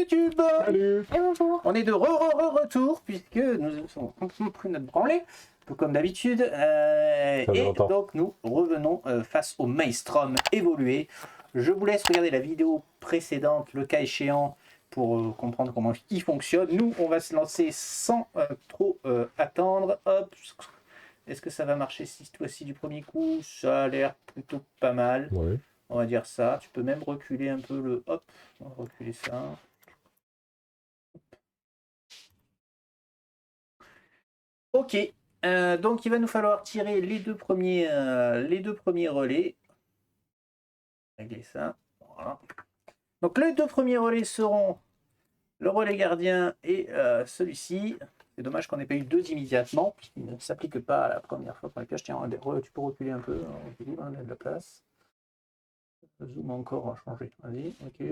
YouTube. Salut. Et bonjour. On est de retour puisque nous avons pris notre branlée, tout comme d'habitude. Et longtemps. donc nous revenons face au Maelstrom évolué. Je vous laisse regarder la vidéo précédente, le cas échéant, pour comprendre comment il fonctionne. Nous, on va se lancer sans trop attendre. Hop. Est-ce que ça va marcher cette fois-ci du premier coup? Ça a l'air plutôt pas mal. Oui. On va dire ça. Tu peux même reculer un peu le... Hop, on va reculer ça. Ok. Donc il va nous falloir tirer les deux premiers relais. Régler ça. Voilà. Donc les deux premiers relais seront le relais gardien et celui-ci. C'est dommage qu'on n'ait pas eu deux immédiatement, puisqu'il ne s'applique pas à la première fois pour laquelle je tiens. Tu peux reculer un peu, on a de la place. Le zoom encore a changé. Vas-y, ok.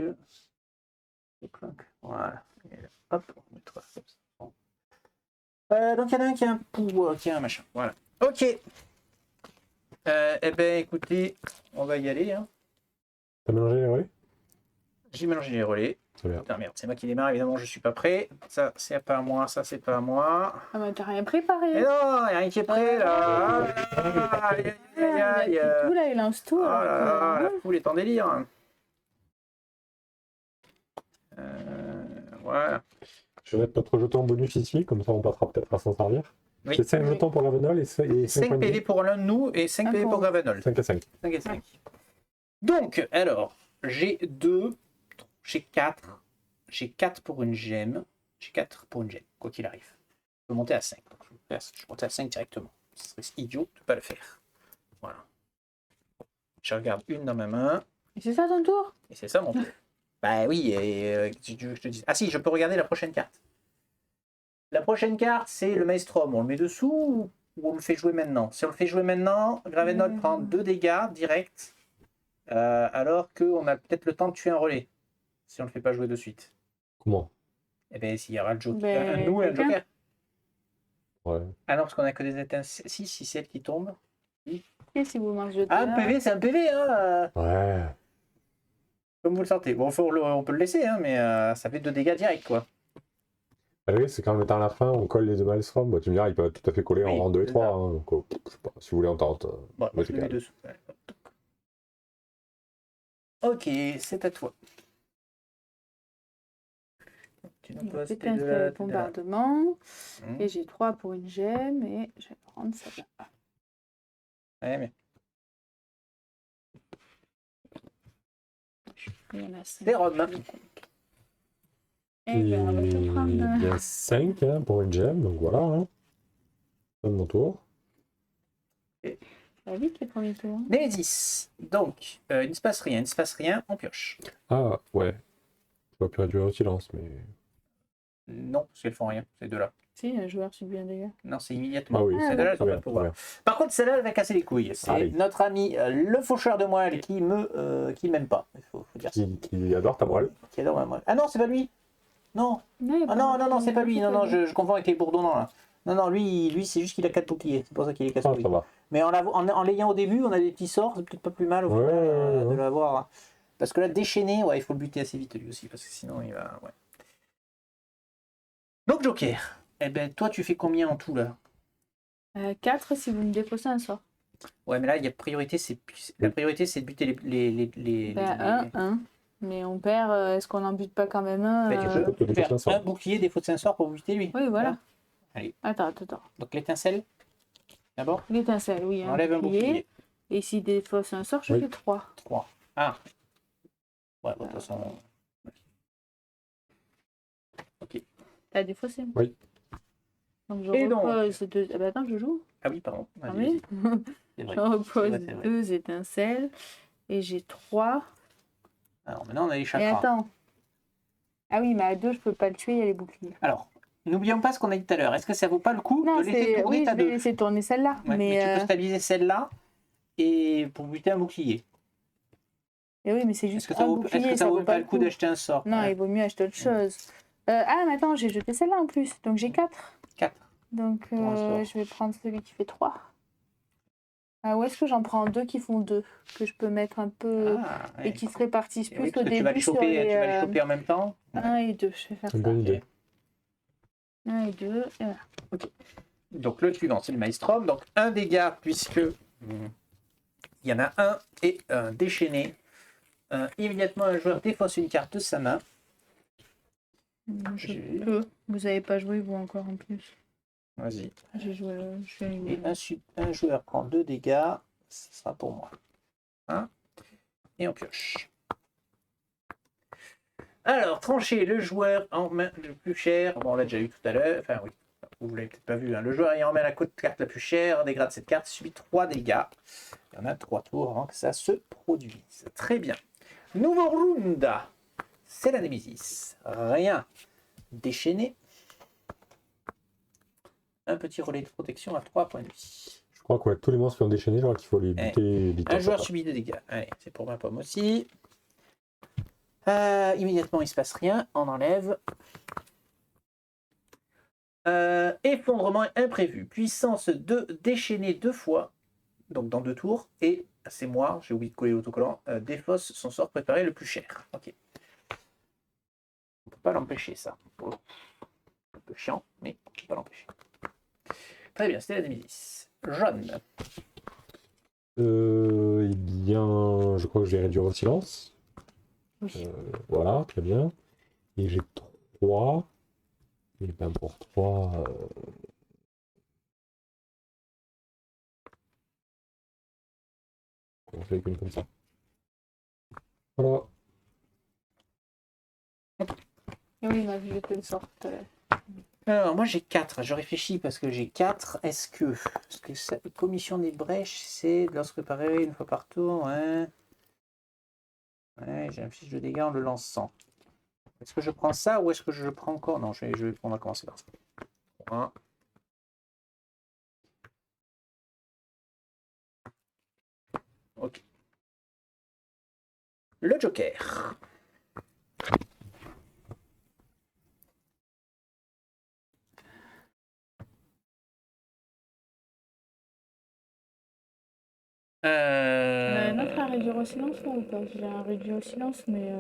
Voilà. Et hop, on mettra ça. Donc il y en a un qui a un pouvoir, qui a un machin. Voilà. Ok. Eh bien écoutez, on va y aller. Hein. T'as mélangé les relais? J'ai mélangé les relais. C'est bien. Putain, merde, c'est moi qui démarre, évidemment, je suis pas prêt. Ça, c'est pas à moi, ça, c'est pas à moi. Ah bah t'as rien préparé. Et non, il y a rien qui est prêt là. Aïe, aïe, aïe, aïe. Il a pris tout là, il lance tout. Oh là là, alors la foule est en délire. Voilà. Je vais mettre notre jeton bonus ici, comme ça on passera peut-être à s'en servir. Oui. C'est 5 Oui. jetons pour Ravenol et 5 5 PV pour l'un de nous et 5 PV pour Gravenol. 5 à 5. 5 et 5. Donc, alors, j'ai 2, j'ai 4. J'ai 4 pour une gemme. J'ai 4 pour une gemme, quoi qu'il arrive. Je peux monter à 5. Donc, je vais monter à 5 directement. Ce serait idiot de ne pas le faire. Voilà. Je regarde une dans ma main. Et c'est ça ton tour? Et c'est ça mon tour. Bah oui, et si tu veux que je te dise. Ah si, je peux regarder la prochaine carte. La prochaine carte, c'est le Maelstrom. On le met dessous ou on le fait jouer maintenant? Si on le fait jouer maintenant, Gravenol prend 2 dégâts directs. Alors qu'on a peut-être le temps de tuer un relais. Si on ne le fait pas jouer de suite. Comment? Eh bien, s'il y aura le joker. Ben, Nous et un joker. Ouais. Ah non, parce qu'on a que des étincelles. Si c'est elle qui tombe. Et si vous mangez Ah, un PV, c'est un PV, hein. Ouais. Comme vous le sentez. Bon, on peut le laisser, hein, mais ça fait 2 dégâts directs, quoi. Bah oui, c'est qu'en mettant à la fin, on colle les deux Maelstrom. Bah, tu me diras, il peut tout à fait coller Oui, en rang 2 et c'est 3. ça. Hein, donc, je sais pas, si vous voulez, on tente. Bon, moi, je le mets vertical. dessous. Ouais. Ok, c'est à toi. Tu nous poses tes deux là, le bombardement. Hum. Et j'ai 3 pour une gemme et je vais prendre ça là. Ouais, mais Il y en a 5. c'est Rome. Et bien, on va Et tout prendre. il y a 5 hein, pour une gemme, donc voilà. Hein. C'est mon tour. Ça va vite les premiers tours. Nemesis. Donc, il ne se passe rien, on pioche. Ah, ouais. Je vais pu réduire au silence, mais. Non, parce qu'elles font rien, ces deux-là. Si, un joueur subit un dégât. Non, c'est immédiatement. Ah oui, Ces deux-là, elles très ont pas bien, de très pouvoir. bien. Par contre, celle-là, elle va casser les couilles. C'est Allez. notre ami le faucheur de moelle qui m'aime pas. Il faut dire ça. Qui adore ta moelle. Qui adore ma moelle. Ah non, c'est pas lui. Non. Ah non, c'est pas lui. Non, je confonds avec les bourdonnants là. Non, lui c'est juste qu'il a 4 boucliers. C'est pour ça qu'il est cassé. Ah, ça va. Mais en l'ayant au début, on a des petits sorts. C'est peut-être pas plus mal au final de l'avoir. Parce que là, déchaîné, ouais, il faut le buter assez vite lui aussi. Parce que sinon, il va. Ouais. Donc, Joker. Eh ben, toi, tu fais combien en tout là? 4 si vous me défaussez un sort. Ouais, mais là, il y a priorité, la priorité, c'est de buter les... 1. Mais on perd, est-ce qu'on n'en bute pas quand même un? Ben, tu peux faire un bouclier, des fautes de sort pour buter lui. Oui, voilà. Allez. Attends. Donc l'étincelle, d'abord. L'étincelle, oui. On enlève un bouclier. Et si défausse un sort, je fais 3. 3. Ah. Ouais, de toute façon... Ok. T'as défaussé? Oui. Donc je Et donc repose 2... Ah bah attends, je joue. Ah oui, pardon. Ah Vas-y, oui. c'est vrai. Je repose C'est vrai. 2 étincelles. Et j'ai 3. Alors maintenant, on a les Et chakras. attends. Ah oui, mais à 2, je peux pas le tuer, il y a les boucliers. Alors, n'oublions pas ce qu'on a dit tout à l'heure. Est-ce que ça vaut pas le coup Non, de laisser c'est... tourner Oui, ta je vais 2? laisser tourner celle-là. Ouais, mais tu peux mais stabiliser celle-là et pour buter un bouclier. et oui, mais c'est Est-ce juste que ça un vaut, bouclier, ça vaut pas le coup d'acheter un sort? Non, il vaut mieux acheter autre chose. Ah, mais attends, j'ai jeté celle-là en plus. Donc j'ai 4. 4. Donc Pour un sort. je vais prendre celui qui fait 3. Ah, où est-ce que j'en prends deux qui font deux, que je peux mettre un peu Ah, et ouais. qui se répartissent Et plus oui, au parce que tu vas les début sur choper, les tu vas les choper en même temps. 1 et 2. Je vais faire Une ça. bonne Ok. idée. 1 et 2. Et voilà. Donc le suivant, c'est le Maelstrom. Donc un dégât, puisque il y en a un et un déchaîné. Immédiatement, un joueur défausse une carte de sa main. Je J'ai vu. peux. Vous avez pas joué, vous, encore en plus. Vas-y. J'ai joué. Je suis Et un joueur prend 2 dégâts. Ce sera pour moi. Hein, et on pioche. Alors, trancher le joueur en main le plus cher. Bon, on l'a déjà eu tout à l'heure. Enfin, oui. Vous l'avez peut-être pas vu. Hein. Le joueur ayant en main la carte la plus chère dégrade cette carte, subit 3 dégâts. Il y en a 3 tours avant que ça se produise. Très bien. Nouveau round. C'est la Némésis. Rien. Déchaîné. Un petit relais de protection à 3 points de vie. Je crois que ouais, tous les monstres qui ont déchaîné, genre qu'il faut les buter vite. Un joueur subit 2 dégâts. Allez, c'est pour ma pomme aussi. Immédiatement, il se passe rien. On enlève. Effondrement imprévu. Puissance 2, déchaîné 2 fois. Donc dans 2 tours. Et c'est moi, j'ai oublié de coller l'autocollant. Défausse son sort préparé le plus cher. Ok. On peut pas l'empêcher, ça. Un peu chiant, mais on peut pas l'empêcher. Très bien, c'était la Némésis. Jaune. Eh bien, je crois que je vais réduire au silence. Oui. Voilà, très bien. Et j'ai 3. Et ben pour 3. On fait qu'une comme ça. Voilà. Et oui, il m'a vu jeter le sort tout à l'heure. Alors, moi j'ai 4. Je réfléchis parce que j'ai 4. Est-ce que commission des brèches, c'est de lorsque préparé une fois par tour, ouais. Ouais, j'ai un fiche de dégâts en le lançant. Est-ce que je prends ça ou est-ce que je prends encore? Non, on va commencer par ça. 1. Ok. Le Joker. L'autre a réduire au silence là, ou pas? J'ai un réduit au silence, mais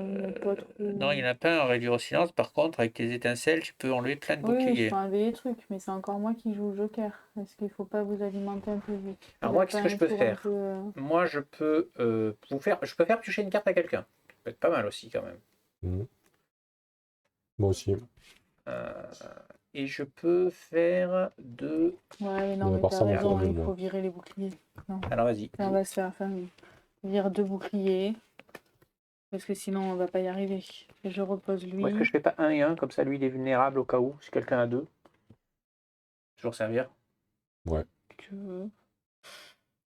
pas trop. Non, il n'y en a pas un réduit au silence. Par contre, avec les étincelles, tu peux enlever plein de Oui, je boucliers. peux enlever des trucs, mais c'est encore moi qui joue le Joker. Est-ce qu'il faut pas vous alimenter un peu vite? Alors Vous moi, avez qu'est-ce pas que un je peux tour un faire? peu, Moi, je peux je peux faire piocher une carte à quelqu'un. Ça peut être pas mal aussi quand même. Mhm. Moi aussi. Euh, et je peux faire deux. Ouais, non, On va mais voir t'as ça, mon raison, problème, il moi. faut virer les boucliers. Non, Alors vas-y. on va se faire vire 2 boucliers. Parce que sinon, on va pas y arriver. Et je repose lui. Ou est-ce que je fais pas 1 et 1, comme ça lui il est vulnérable au cas où, si quelqu'un a 2. Toujours servir. Ouais. Que...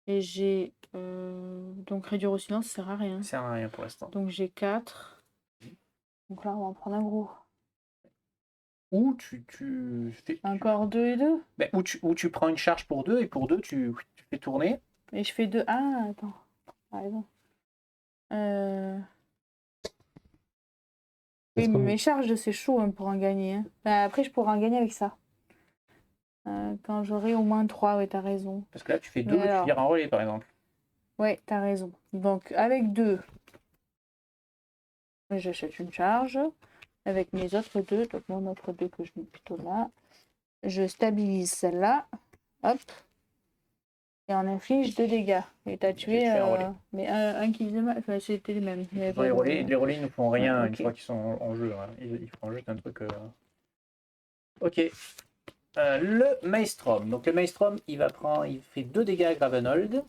Et j'ai. Donc réduire au silence, ça sert à rien. Ça sert à rien pour l'instant. Donc j'ai 4. Donc là, on va en prendre un gros. Ou tu fais. Encore 2 et 2. Ben, ou tu prends une charge pour 2 et pour 2 tu fais tourner. Et je fais 2. Ah, attends. T'as raison. Oui, Est-ce mais qu'on- mes charges, c'est chaud hein, pour en gagner. Hein. Après, je pourrais en gagner avec ça. Quand j'aurai au moins 3, ouais, t'as raison. Parce que là tu fais Mais 2 et tu alors- vires en relais par exemple. Ouais, t'as raison. Donc, avec 2, j'achète une charge. Avec mes autres 2, donc mon autre 2 que je mets plutôt là, je stabilise celle-là. Hop. Et on inflige 2 dégâts. Et t'as tué. tué un relais. Mais un qui faisait mal. Enfin, c'était les mêmes. Il y avait Dans pas les de- relais ils ne font rien Ouais, une ok. fois qu'ils sont en jeu. Hein. Ils font juste un truc. Ok. Le Maelstrom. Donc le Maelstrom, il fait 2 dégâts à Gravenhold.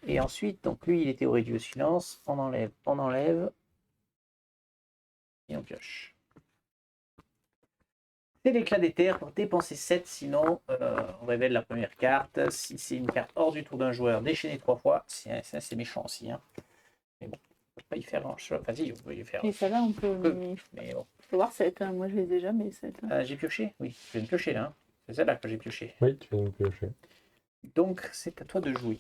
Et ensuite, donc lui, il était au réduit au silence. On enlève. Et on pioche. C'est l'éclat des terres pour dépenser 7, sinon on révèle la première carte. Si c'est une carte hors du tour d'un joueur, déchaîné 3 fois. C'est méchant aussi. Hein. Mais bon, on peut pas y faire grand-chose. Vas-y, on peut y faire. Et celle-là, on peut. Mais bon. Faut voir 7. Hein. Moi, je les ai jamais, 7. J'ai pioché? Oui, je viens de piocher là. Hein. C'est celle-là que j'ai pioché. Oui, tu viens de me piocher. Donc, c'est à toi de jouer.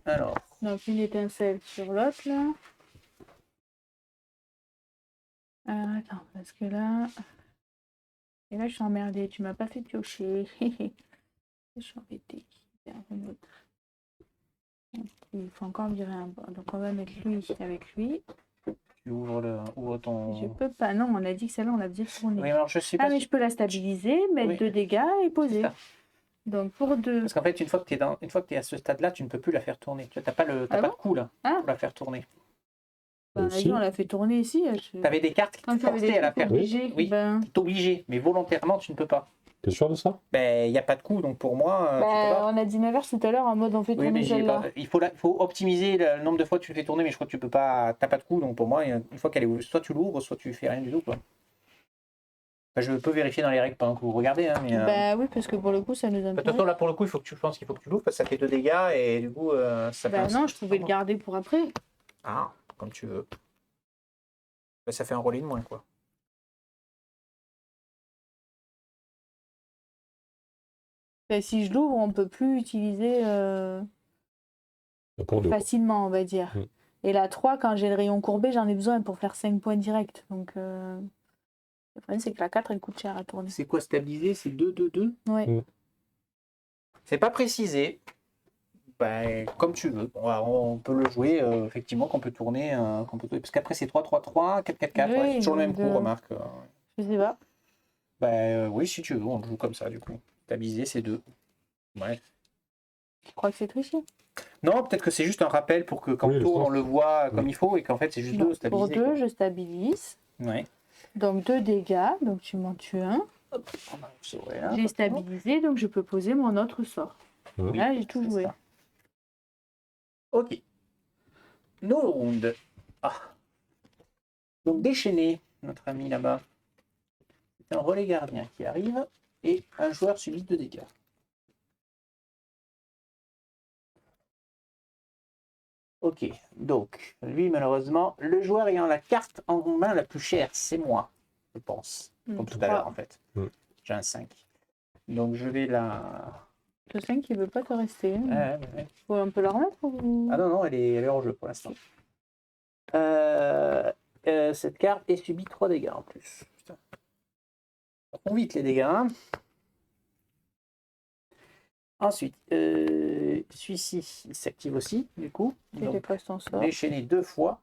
Alors. Donc, une étincelle sur l'autre, là. Attends, parce que là... Et là, je suis emmerdée. Tu m'as pas fait piocher. Je suis embêtée. Il faut encore virer un bas. Donc on va mettre lui avec lui. Tu ouvres ton... Je peux pas. Non, on a dit que celle-là, on la faisait tourner. Oui, alors je sais pas Ah, mais si- je peux la stabiliser, mettre Oui. 2 dégâts et poser. C'est ça. Donc pour 2. Parce qu'en fait, une fois que tu es à ce stade-là, tu ne peux plus la faire tourner. Tu n'as pas, Ah pas bon de coup là Ah. pour la faire tourner. On a dit, on l'a fait tourner ici. Tu avais des cartes qui Quand te tu avais des forçaient à la trucs faire. obligés, Oui. ben, Tu es obligé, mais volontairement, tu ne peux pas. T'es sûr de ça? Ben, il n'y a pas de coup, donc pour moi, tu peux pas. on a dit 9h tout à l'heure en mode on fait Oui, tourner mais celle-là. il faut optimiser le nombre de fois que tu le fais tourner, mais je crois que tu peux pas. T'as pas de coup, donc pour moi, une fois qu'elle est soit tu l'ouvres, soit tu fais rien du tout, quoi. Enfin, je peux vérifier dans les règles pendant que vous regardez, hein, mais. Bah oui, parce que pour le coup, ça nous De toute intéresse. façon, là pour le coup, je pense qu'il faut que tu l'ouvres parce que ça fait 2 dégâts et du coup, ça fait. Bah non, je pouvais le garder pour après. Ah, comme tu veux. Ben, ça fait un relais de moins, quoi. Bah, si je l'ouvre, on peut plus utiliser Pour 2. facilement, on va dire. Mm. Et la 3, quand j'ai le rayon courbé, j'en ai besoin pour faire 5 points directs. Donc, le problème, c'est que la 4, elle coûte cher à tourner. C'est quoi stabiliser? C'est 2-2-2? Ouais. Mm. C'est pas précisé. Ben, comme tu veux. On peut le jouer, effectivement, qu'on peut tourner. Parce qu'après, c'est 3-3-3, 4-4-4. Oui, Ouais, c'est toujours le même donc, coup, remarque. Je sais pas. Ben, oui, si tu veux, on le joue comme ça, du coup. Stabiliser, c'est 2. Ouais. Je crois que c'est triché. Non, peut-être que c'est juste un rappel pour que quand Oui, on je tourne, pense. on le voit comme Oui. il faut et qu'en fait, c'est juste Non, 2 pour stabilisés. 2, je stabilise. Ouais. Donc 2 dégâts, donc tu m'en tues un. J'ai stabilisé, donc je peux poser mon autre sort. Oui. Là, j'ai tout c'est joué. ça. Ok. No round. Ah. Donc déchaîné, notre ami là-bas. C'est un relais gardien qui arrive et un joueur subit 2 dégâts. Ok, donc lui malheureusement, le joueur ayant la carte en main la plus chère, c'est moi, je pense. Comme tout à l'heure en fait. Mm. J'ai un 5. Donc je vais la... Le 5 il veut pas te rester. Ouais. On peut le remettre ou... Ah non, elle est hors jeu pour l'instant. Cette carte est subie 3 dégâts en plus. Putain. Ça font vite les dégâts. Hein. Ensuite, celui-ci, il s'active aussi, du coup. Tu Donc, dépasses ton sort. déchaîné 2 fois.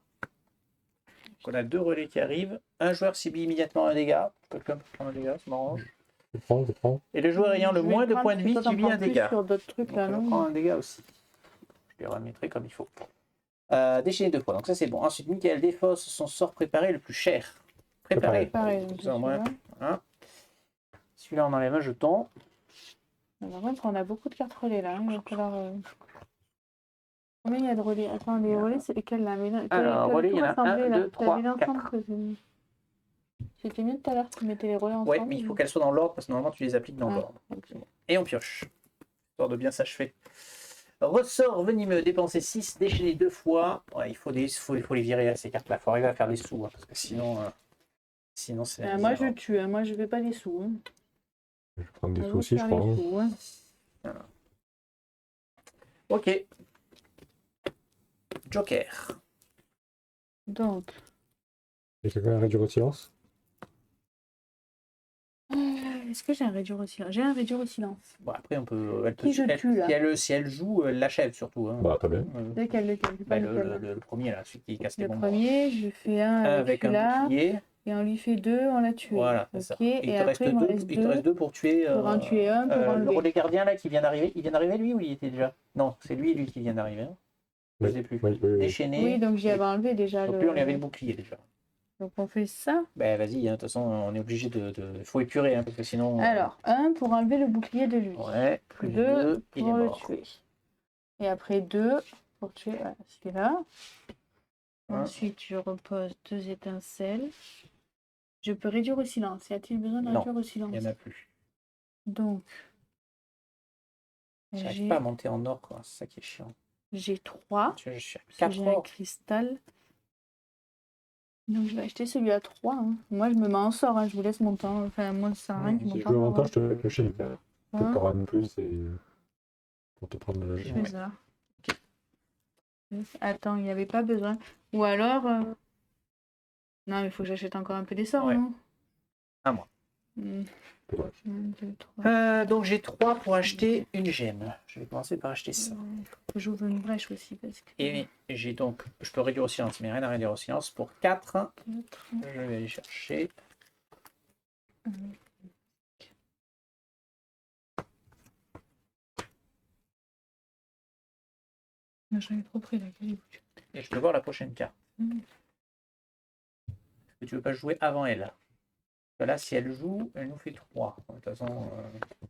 Donc, on a 2 relais qui arrivent. Un joueur subit immédiatement un dégât. Quelqu'un peut prendre un dégât, ça m'arrange. Je prends. Et le joueur ayant le Je vais moins de prendre, points de parce que vie toi, t'en subit prends un plus dégât. sur d'autres trucs Donc, là, je non prends un dégât aussi. Je les remettrai comme il faut. Déchaîné 2 fois, donc ça c'est bon. Ensuite, Michael défausse son sort préparé le plus cher. Préparé. Pareil, donc Ça, au moins. celui-là. Hein. Celui-là, on enlève un jeton. Par contre, on a beaucoup de cartes relais là. Il va falloir. Combien il y a de relais? Attends, les relais, c'est lesquels là? Mais non, Alors, relais, il y en a tout rassemblé, 1, là. 2, 3, T'avais l'ensemble 4. que c'était mieux tout à l'heure, tu mettais les relais ensemble. Ouais, mais il faut qu'elles soient dans l'ordre parce que normalement tu les appliques dans Ah, l'ordre. ok. Et on pioche. Histoire de bien s'achever. Ressort venimeux, dépenser 6, déchaîner 2 fois. Ouais, il faut les virer à ces cartes-là. Il faut arriver à faire des sous. Hein, parce que sinon c'est. la Moi, misère, je hein. tue, hein. Moi, je vais pas les sous. Hein. Je vais prendre des On sous va aussi, je faire crois. les Hein. sous, hein. Voilà. Ok. Joker. Donc, Et quelqu'un a réduit au silence? est-ce que j'ai un réduire au silence? J'ai un réduire au silence. Bon, après, on peut. Elle peut Qui je tue, là? si elle joue, elle l'achève surtout. Hein. Bah, très bien. Lequel? C'est pas Bah, lequel. le premier, là, celui qui casse les Le bonbons. premier, je fais un Avec un celui-là, bouclier. et on lui fait 2, on l'a tué. Voilà, c'est Ok, ça. et Il te après, reste il me deux, reste il te reste 2 pour tuer. Pour en tuer un, pour le enlever. relais gardien là qui vient d'arriver. Il vient d'arriver lui ou il était déjà? Non, c'est lui et lui qui vient d'arriver. Hein. Je Oui, sais plus. oui. Déchaîné. Oui, donc j'y avais enlevé déjà. Donc lui, on lui avait le bouclier déjà. Donc on fait ça. Ben vas-y, hein, de toute façon, on est obligé de. Faut épurer, hein, parce que sinon. Alors, 1 pour enlever le bouclier de lui. Ouais, plus 2 2, il est pour le mort. tuer. Et après 2 pour tuer voilà, celui-là. Hein. Ensuite, je repose 2 étincelles. Je peux réduire au silence. Y a-t-il besoin de Non, réduire au silence? Il n'y en a plus. Donc, J'arrive pas à monter en or, quoi. C'est ça qui est chiant. j'ai 3. Tu vois, je suis à Parce que 4 j'ai un or. cristal. Donc je vais acheter celui à 3. Hein. Moi je me mets en sort, hein. Je vous laisse mon temps. Enfin moi ça sert à rien. Si qu'ils Si m'ont je veux pas avantage, je te mets le chèque. Hein. Peut-être t'auras une plus et... pour te prendre le Je jeu. fais ça. Attends, il n'y avait pas besoin. Ou alors... Non, mais il faut que j'achète encore un peu des sorts, Ouais. non? À moi. Dommage. 1, 2, 3. Donc j'ai 3 pour acheter une gemme. Je vais commencer par acheter ça. J'ouvre une brèche aussi parce que. Et j'ai donc, je peux réduire au silence, mais rien à réduire au silence. Pour 4, 4. je vais aller chercher. J'en ai trop pris là. Et je peux voir la prochaine carte. Est-ce que tu veux pas jouer avant elle? Parce que là, si elle joue, elle nous fait 3. De toute façon.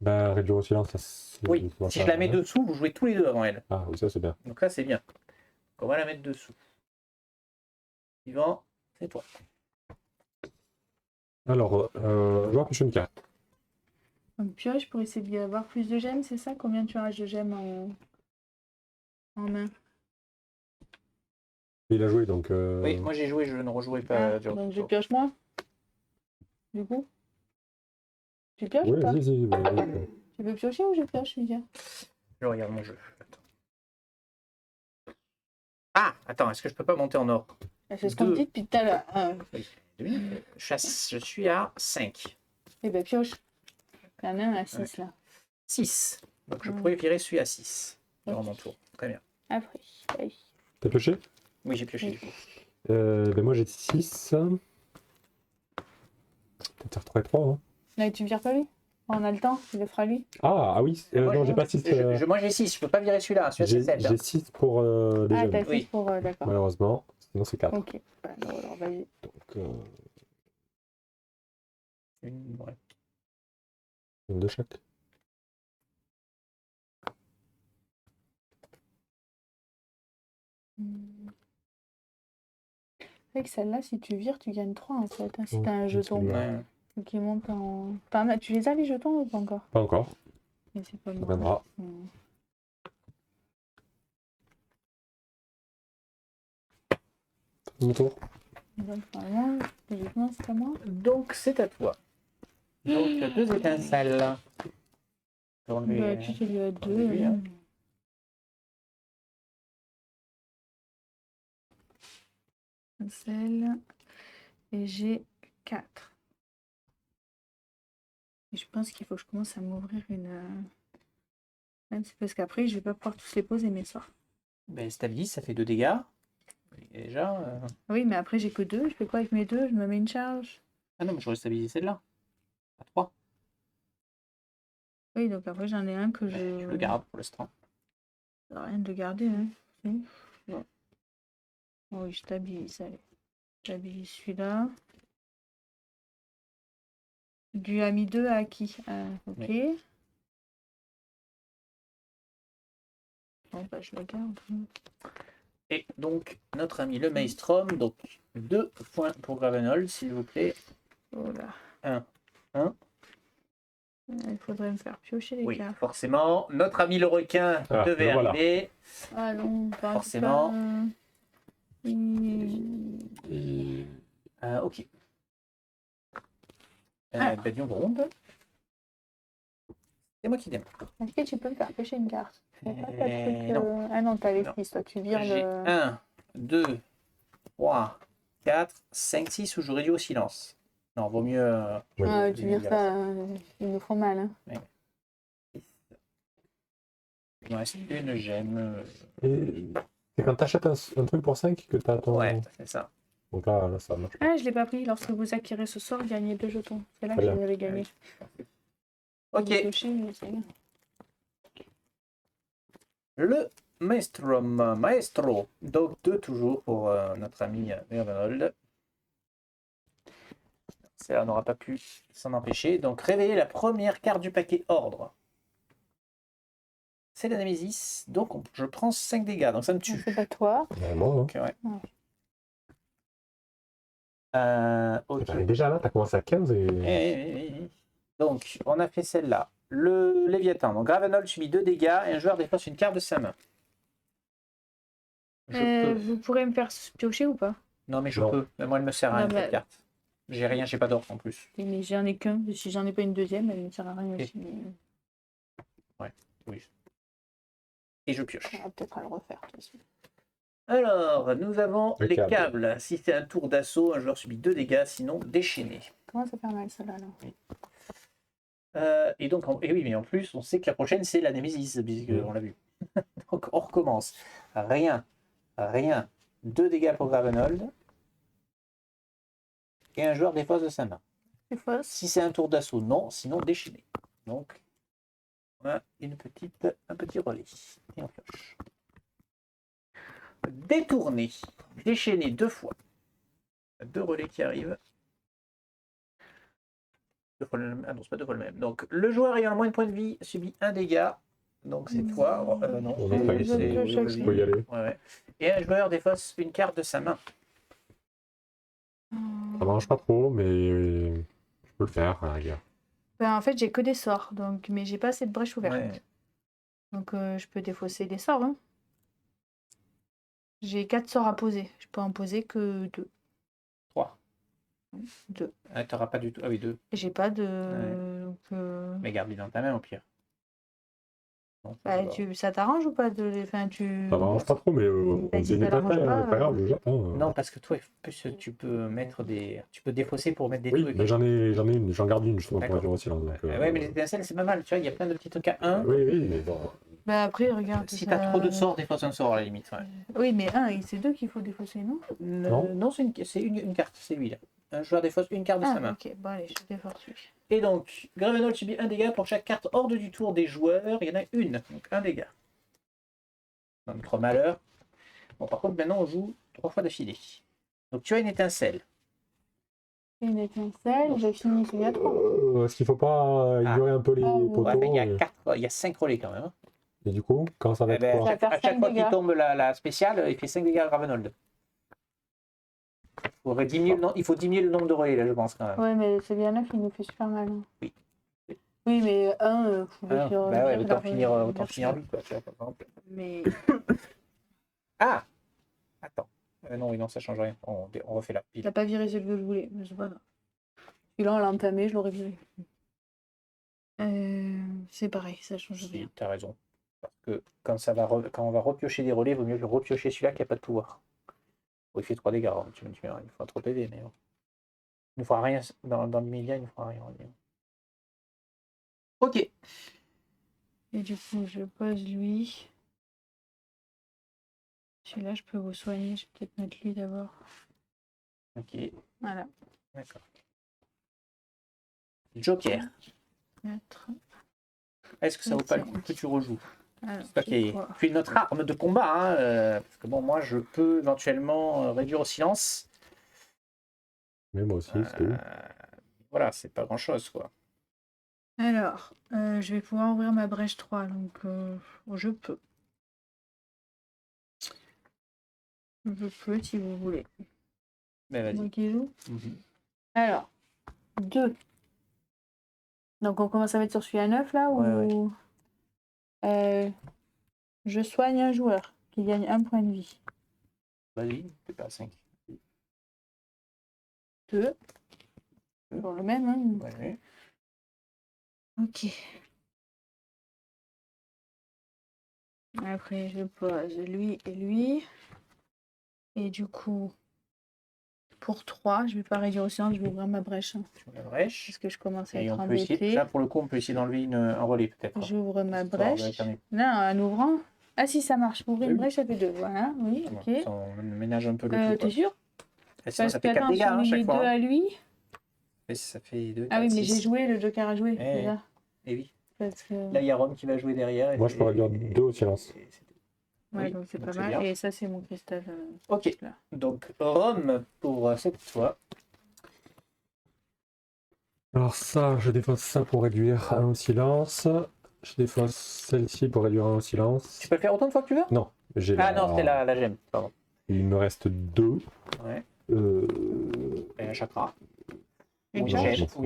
Bah, réduire au silence, ça c'est. Oui, si je la mets dessous, vous jouez tous les deux avant elle. Ah, oui, ça c'est bien. Donc là, c'est bien. Donc, on va la mettre dessous. Suivant, c'est toi. Alors, joueur pioche une carte. On pioche pour essayer d'avoir plus de gemmes, c'est ça? Combien tu as de gemmes en main? Il a joué donc. Oui, moi j'ai joué, je ne rejouerai pas. Donc je pioche moi? Du coup? Tu pioches Oui, ou pas? si, vas-y. Tu veux piocher ou je pioche, Lydia? Je regarde mon jeu. Attends. Ah, attends, est-ce que je peux pas monter en ordre? C'est ce qu'on me dit depuis tout à l'heure. Je suis à 5. Eh ben pioche. Il y en a un à 6 là. 6. Donc je pourrais virer celui à 6 durant mon tour. Très bien. Après. Oui. T'as pioché? Oui, j'ai pioché. Ben moi j'ai 6. Peut-être 3 et 3. Hein. Là, tu vires pas lui? On a le temps, il le fera lui. Ah oui, non, j'ai pas 6. Moi j'ai 6, je peux pas virer celui-là. Celui-là c'est 7. J'ai 6 pour les Ah, jeunes, t'as 6 Oui. pour. D'accord. malheureusement. Sinon c'est 4. Ok. Bah, non, alors vas-y. Donc, Ouais. une de chaque. C'est vrai que celle-là, si tu vires, tu gagnes 3 en fait. Hein, si Ouais, t'as un jeton. absolument. Ouais. Donc il monte en. Enfin, tu les as les jetons ou pas encore? Pas encore, Mais c'est pas ça bon. viendra. Mon tour. Donc normalement, logiquement, c'est à moi. Donc c'est à toi. Donc 2 étincelles. Bah, tu sais, lui à 2. lui, hein. Étincelle. Et j'ai 4. Et je pense qu'il faut que je commence à m'ouvrir une. Même c'est parce qu'après, je vais pas pouvoir tous les poser mes sorts. Ben, stabilise, ça fait 2 dégâts. Et déjà. Oui, mais après, j'ai que 2. Je fais quoi avec mes 2? Je me mets une charge. Ah non, mais j'aurais stabilisé celle-là. À 3. Oui, donc après, j'en ai un que je. Je le garde pour l'instant. Ça sert à rien de le garder. Hein. Si. Bon. Oh, oui, je stabilise. Allez. Je stabilise celui-là. Du ami 2 à qui? Ok. Oui. Bon, bah, je le garde. Et donc, notre ami le Maelstrom, donc 2 points pour Gravenol, s'il vous plaît. Oh là. 1. Il faudrait me faire piocher les Oui, cartes. forcément, notre ami le requin devait voilà. arriver. Ah non, pas Forcément. pas. Ok. Ah. Ben, disons ronde. C'est moi qui démarre. Est-ce que tu peux me faire piocher une carte? Pas ta truc, Non. Ah non, t'as les Non. 6, toi, tu vires J'ai le. 1, 2, 3, 4, 5, 6 où je réduis au silence. Non, vaut mieux. Oui. Ah, tu vires ça, ils nous font mal. Hein. Il me reste une gemme. Et c'est quand t'achètes un truc pour 5 que t'as ton. Ouais, c'est ça. Donc là ça marche. Ah, je l'ai pas pris. Lorsque vous acquérez ce sort, gagnez 2 jetons. C'est là que Très je bien. l'avais gagné. Ok. J'ai pioché, mais c'est bien. Le Maestro. Donc 2 toujours pour notre ami Gravenol. Ça n'aura pas pu s'en empêcher. Donc réveiller la première carte du paquet ordre. C'est la Némésis. Donc je prends 5 dégâts. Donc ça me tue. C'est pas toi. Vraiment, hein. Donc, ouais. Ouais. Ok. T'es déjà là, t'as commencé à 15 et. Eh. Donc, on a fait celle-là. Le Léviathan. Donc, Gravenol subit 2 dégâts et un joueur dépense une carte de sa main. Je peux. Vous pourrez me faire piocher ou pas? Non, mais je Non. peux. Mais moi, elle me sert à rien, Non, cette carte. J'ai rien, j'ai pas d'or en plus. Oui, mais j'en ai qu'un. Si j'en ai pas une deuxième, elle ne me sert à rien Ok. aussi. Mais Oui. Et je pioche. on va peut-être à le refaire. de toute façon. Alors, nous avons Le les câble. câbles. Si c'est un tour d'assaut, un joueur subit 2 dégâts, sinon déchaîné. Comment ça fait mal, celle-là là? Et donc, et oui, mais en plus, on sait que la prochaine, c'est la Némésis, puisqu'on l'a vu. Donc, on recommence. Rien. 2 dégâts pour Gravenold. Et un joueur défausse de sa main. C'est fausse. Si c'est un tour d'assaut, non. Sinon, déchaîné. Donc, on a un petit relais. Et on pioche. Détourné. Déchaîné 2 fois. 2 relais qui arrivent. Ah non, c'est pas 2 fois le même. Donc, le joueur ayant le moins de points de vie subit 1 dégât. Donc, c'est toi. Non, On c'est- a failli, c'est- je vas-y. peux y aller. Ouais. Et un joueur défausse une carte de sa main. Ça marche pas trop, mais je peux le faire à la rigueur. Ben, en fait, j'ai que des sorts, donc mais j'ai pas assez de brèche ouverte. Ouais. Donc je peux défausser des sorts. Hein. J'ai 4 sorts à poser. Je peux en poser que 2. 3. 2. Ah, t'auras pas du tout. Ah oui, 2. J'ai pas de. Ouais. Donc, Mais garde-les dans ta main au pire. Non, bah, va. ça t'arrange ou pas de. Enfin, tu. Ça m'arrange pas trop, mais on Bah, si n'est ça pas l'arrange très, pas, pas grave, je jette, hein. Non, parce que toi, tu peux mettre des. Tu peux défausser pour mettre des Oui, trucs. mais j'en garde une justement pour D'accord. réduire aussi. Donc, Ouais, mais les étincelles, c'est pas mal. Tu vois, il y a plein de petits trucs à 1. oui, mais bon. Bah, après, regarde. Si ça- t'as trop de sorts, défausse un sort à la limite. Ouais. Oui, mais c'est 2 qu'il faut défausser, non? Non, c'est une carte, c'est lui là. Un joueur défausse une carte de sa main. Ok, bon, allez, je défausse lui. Et donc, Gravenold subit 1 dégât pour chaque carte hors du tour des joueurs. Il y en a une, donc 1 dégât. Donc 3 malheurs. Bon, par contre, maintenant, on joue 3 fois d'affilée. Donc, tu as une étincelle. Une étincelle, je finis celui à 3. Est-ce qu'il faut pas ignorer un peu les ouais. poteaux Ouais, mais il y a 5 relais quand même. Hein. Et du coup, quand ça va Eh être ben, quoi Ça va faire à chaque 5 fois qu'il dégâts. tombe la spéciale, il fait 5 dégâts à Gravenold. Il faut diminuer le nombre de relais, là, je pense, quand même. Ouais, mais c'est bien 9, il nous fait super mal. Hein. Oui. Oui, mais 1, Ah, bah ouais, autant finir lui, quoi, tu vois, par exemple. Mais Ah! Attends. Non, oui, non, ça change rien. On refait la pile. t'as pas viré celui que je voulais, mais c'est pas grave. Celui-là, on l'a entamé, je l'aurais viré. C'est pareil, ça change rien. T'as raison. Parce que quand on va repiocher des relais, il vaut mieux que repiocher celui-là qui n'a pas de pouvoir. Bon, il fait 3 dégâts, hein. Il faut trop PV, mais bon. Il ne fera rien dans le milieu, il ne fera rien. Ok. Et du coup, je pose lui. Celui-là, je peux vous soigner. Je vais peut-être mettre lui d'abord. Ok. Voilà. D'accord. Joker. Mettre. Est-ce que ça vaut pas le coup que tu rejoues? Alors, C'est toi qui es notre arme de combat, hein, parce que bon, moi, je peux éventuellement réduire au silence. Mais moi aussi, c'est tout. Voilà, c'est pas grand-chose, quoi. Alors, je vais pouvoir ouvrir ma brèche 3, donc je peux. Je peux si vous voulez. Mais vas-y. Donc, il joue. Mhm. Alors, 2. Donc, on commence à mettre sur celui à 9 là ou... je soigne un joueur qui gagne 1 point de vie. Vas-y, t'es pas à 5. 2. Toujours le même, hein. Ouais. Ok. Après, je pose lui et lui. Et du coup, pour 3, je vais pas réduire au silence, je vais ouvrir ma brèche. Hein, Sur la brèche. parce que je commence à Et être on peut essayer, embêtée. là, pour le coup, on peut essayer d'enlever un relais, peut-être. J'ouvre ma Histoire de brèche. alterner. Là, en ouvrant. Ah si, ça marche. Ouvrir une Oui. brèche, ça fait 2. Voilà, oui, Bon, ok. ça, on ménage un peu le tout, quoi. T'es sûr? Et sinon, Parce ça que fait 4 attends, dégâts, sur hein, les chaque 2 fois. Hein. à lui. Et ça fait 2, Ah oui, 4, mais 6. j'ai joué, le Joker a joué. Eh, C'est ça. Et oui. Parce que... Là, il y a Rome qui va jouer derrière. Et Moi, je peux réduire 2 au silence. Ouais, Oui, donc c'est donc pas c'est mal. bien. Et ça, c'est mon cristal. Ok. Là. Donc, Rome pour cette fois. Alors ça, je défausse ça pour réduire 1 au silence. Je défausse celle-ci pour réduire 1 au silence. Tu peux le faire autant de fois que tu veux? Non, j'ai Ah non, c'était la gemme. Pardon. Il me reste 2. Ouais. Et un chakra. Une Ou charge. gemme, ou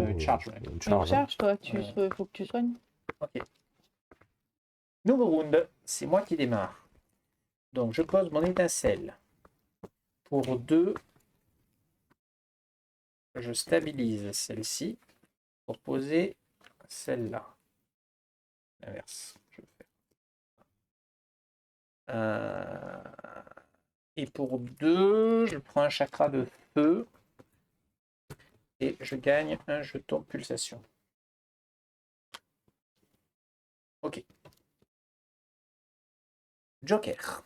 une charge. Ouais. Une Une charge. charge, toi, Ouais. faut que tu soignes. Ok. Nouveau round. C'est moi qui démarre. Donc, je pose mon étincelle. Pour 2, je stabilise celle-ci pour poser celle-là. L'inverse. Je vais faire. Et pour 2, je prends un chakra de feu et je gagne un jeton pulsation. Joker.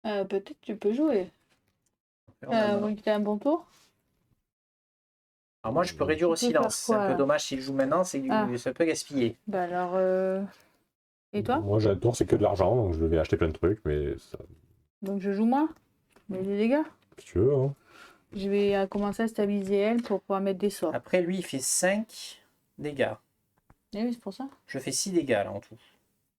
Peut-être tu peux jouer. Oui, tu as un bon tour. Alors moi, je peux réduire au Tu peux silence. faire C'est un quoi, peu là dommage s'il joue maintenant, c'est que Ah. ça peut gaspiller. Bah alors. Et toi? Moi, j'ai un tour, c'est que de l'argent, donc je vais acheter plein de trucs, mais ça, Donc je joue moi. Mais des dégâts. si tu veux, hein. Je vais commencer à stabiliser elle pour pouvoir mettre des sorts. Après, lui, il fait 5 dégâts. Eh oui, c'est pour ça. Je fais 6 dégâts là en tout.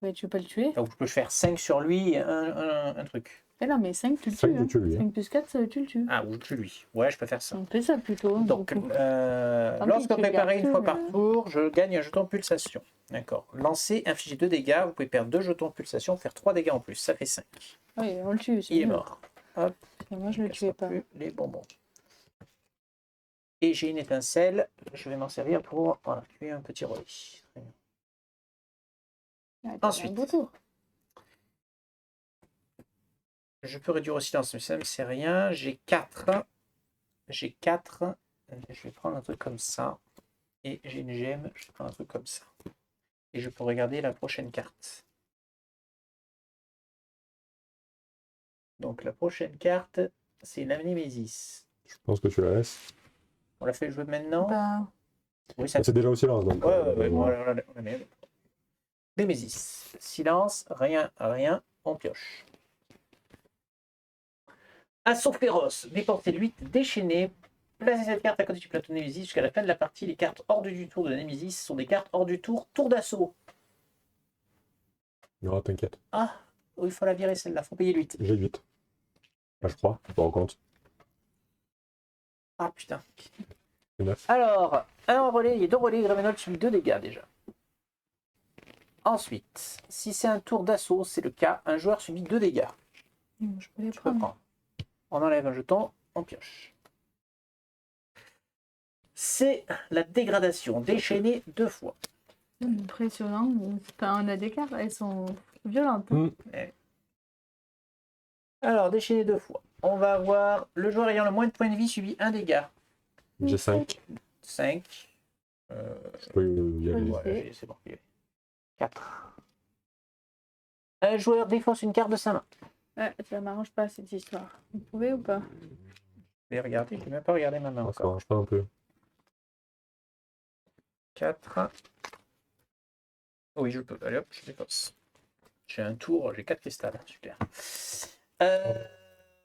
Mais tu veux pas le tuer? Donc je peux faire 5 sur lui et un truc. Eh non, mais 5, tu le 5, tues. tu Hein. tues lui, hein. 5 plus 4, tu le tues. Ah, ou je tue lui. Ouais, je peux faire ça. On fait ça plutôt. hein, Donc, du coup. Tant lorsque pis, tu préparé gardes une fois que par le- tour, je gagne un jeton de pulsation. D'accord. Lancer, infliger 2 dégâts. Vous pouvez perdre 2 jetons de pulsation, faire 3 dégâts en plus. Ça fait 5. Oui, on le tue. Il est mieux. mort. Hop, Et moi, je le cassera tuais pas. plus les bonbons. Et j'ai une étincelle. Je vais m'en servir pour voilà, tuer un petit relais. Très bien. Ah, t'as Ensuite. un beau tour. Je peux réduire au silence, mais ça ne me sert rien. J'ai 4. J'ai 4. Je vais prendre un truc comme ça. Et j'ai une gemme. Je vais prendre un truc comme ça. Et je peux regarder la prochaine carte. Donc la prochaine carte, c'est la Némésis. Je pense que tu la laisses. On la fait jouer maintenant. Bah, Oui, ça C'est déjà au silence, donc. ouais, voilà. voilà, on la met. Némésis. Silence, rien, rien, on pioche. Assaut féroce. Dépensez 8 déchaîné. Placez cette carte à côté du plateau de Némésis jusqu'à la fin de la partie. Les cartes hors du tour de Némésis sont des cartes hors du tour d'assaut. Non, t'inquiète. Ah, oh, il faut la virer celle-là, faut payer 8. J'ai 8. Bah, je crois, je me rends compte. Ah putain. C'est 9. Alors, un relais, il y a 2 relais, Gravenol subit 2 dégâts déjà. Ensuite, si c'est un tour d'assaut, c'est le cas, un joueur subit 2 dégâts. je peux les Tu peux prendre. prendre. On enlève un jeton, on pioche. C'est la dégradation, déchaînée 2 fois. Impressionnant. Enfin, on a des cartes, elles sont violentes. Hein. Alors, déchaîné 2 fois. On va avoir le joueur ayant le moins de points de vie subit 1 dégât. J'ai 5. 5. Je peux y aller. Ouais, c'est bon. 4. Un joueur défausse une carte de sa main. Ouais, ça m'arrange pas cette histoire. Vous pouvez ou pas? Je vais regarder, je ne vais même pas regarder ma main Ah, ça encore. marche pas un peu. 4. Oui, je peux. Allez hop, je défausse. J'ai un tour, j'ai 4 cristals. Super.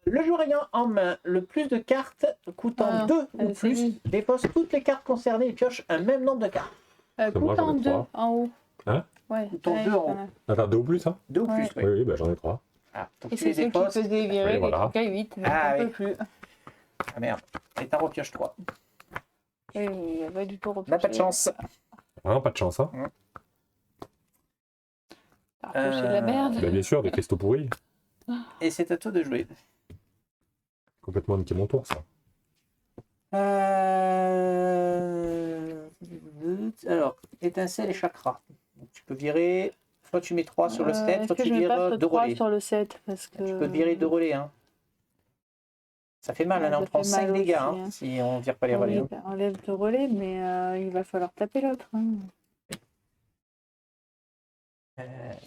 Le joueur ayant en main le plus de cartes coûtant 2 ou c'est plus lui. défausse toutes les cartes concernées et pioche un même nombre de cartes. moi, Coûte j'en ai en 2 trois. en haut. Hein? Ouais. Coûtant ouais, 2 en pas haut. mal. Attends, 2 ou plus, hein? 2 ou Ouais. plus, oui. Oui, oui, bah, j'en ai 3. Ah, donc Et tu c'est les ceux qui déposes. faisaient virer Oui, les voilà. trucs à 8. Ah, On oui. peut plus. Ah merde. Et t'en repioches 3. Oui, il n'y a pas du tout On n'a pas de chance. Vraiment pas de chance, hein? T'as repioché de la merde. Bah, bien sûr, des cristaux pourris. Et c'est à toi de jouer. Complètement niqué mon tour, ça. Alors, étincelle et chakra. Donc, tu peux virer. Soit tu mets 3 sur le 7, Est-ce soit que tu je mets pas vires ce 2 3 relais. sur le 7 parce que... Tu peux virer 2 relais. Hein. Ça fait mal, Ouais, hein, on ça prend fait 5 mal dégâts aussi, hein, hein. si on vire pas les Oui, relais. Hein. bah, enlève le relais, mais il va falloir taper l'autre. Hein.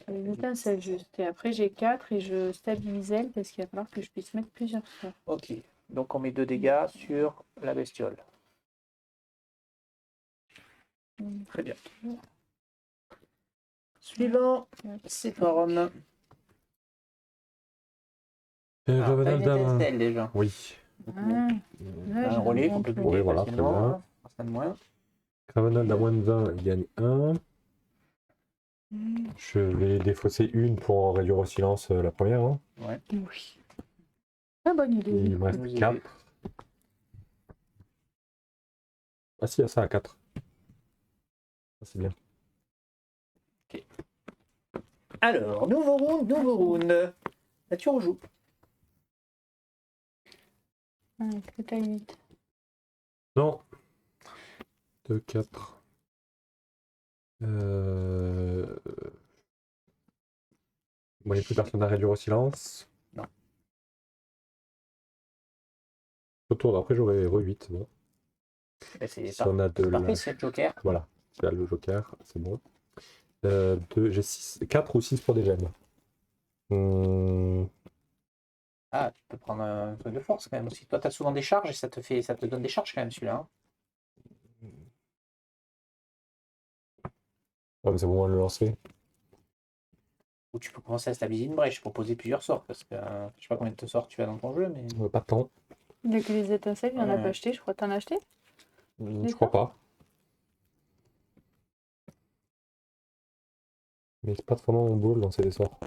Une étincelle juste. Et après, j'ai 4 et je stabilise elle parce qu'il va falloir que je puisse mettre plusieurs sorts. Ok, donc on met 2 dégâts sur la bestiole. Très bien. Suivant, c'est toi, Rome. Alors, t'as une étincelle déjà. Oui. Ah, là, Un j'ai relais un qu'on peut bon buter Oui, voilà, très facilement. bien. Hein. Ça de moins. Cravenol à moins de 20, il gagne 1. tour. Je vais défausser une pour réduire au silence la première. Hein. Oui. Ah, bonne idée. Il me reste Vous 4. avez- Ah si, il y a ça à 4. C'est bien. Alors, nouveau round. Là, tu rejoues. Ah, que t'as 8. Non. 2, 4. Bon, il n'y a plus personne à réduire au silence. Non. Au tour d'après, j'aurai re-8. Bon. Ben, c'est Si on a de parfait, la... c'est le joker. Voilà, c'est là le joker, c'est bon. J'ai 4 ou 6 pour des gemmes. Hum, Ah, tu peux prendre un truc de force quand même aussi. Toi, tu as souvent des charges et ça te donne des charges quand même celui-là. Hein. Ouais, mais c'est bon, on le lancer. Ou tu peux commencer à stabiliser une brèche pour poser plusieurs sorts. Parce que je sais pas combien de sorts tu as dans ton jeu, mais. Pas tant. Il y a que les étincelles, il y en a Ouais. pas acheté, je crois. T'en as acheté? Je crois pas. Mais c'est pas vraiment mon boulot de lancer des sorts.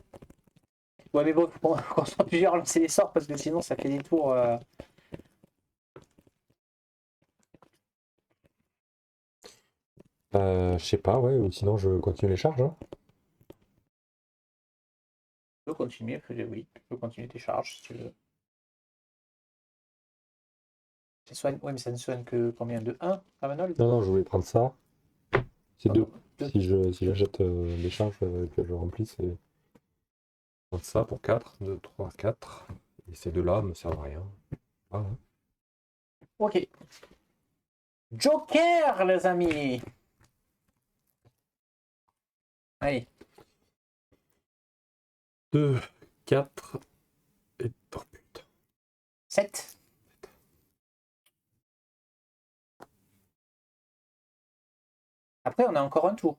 Ouais, mais bon, il faut qu'on soit plusieurs à lancer les sorts parce que sinon ça fait des tours. Je sais pas, ouais, ou sinon je continue les charges. Hein. Tu peux continuer, oui, tu peux continuer tes charges si tu veux. Ça soigne... Oui, mais ça ne soigne que combien de 1, Ravenol? Non, non, je voulais prendre ça. C'est Ah, 2. deux. Si j'achète des charges et que je remplis, c'est prendre ça pour 4, 2, 3, 4. Et ces deux-là me servent à rien. Ah, ouais. Ok. Joker, les amis. Allez. 2, 4 et... Oh putain. 7. Après, on a encore un tour.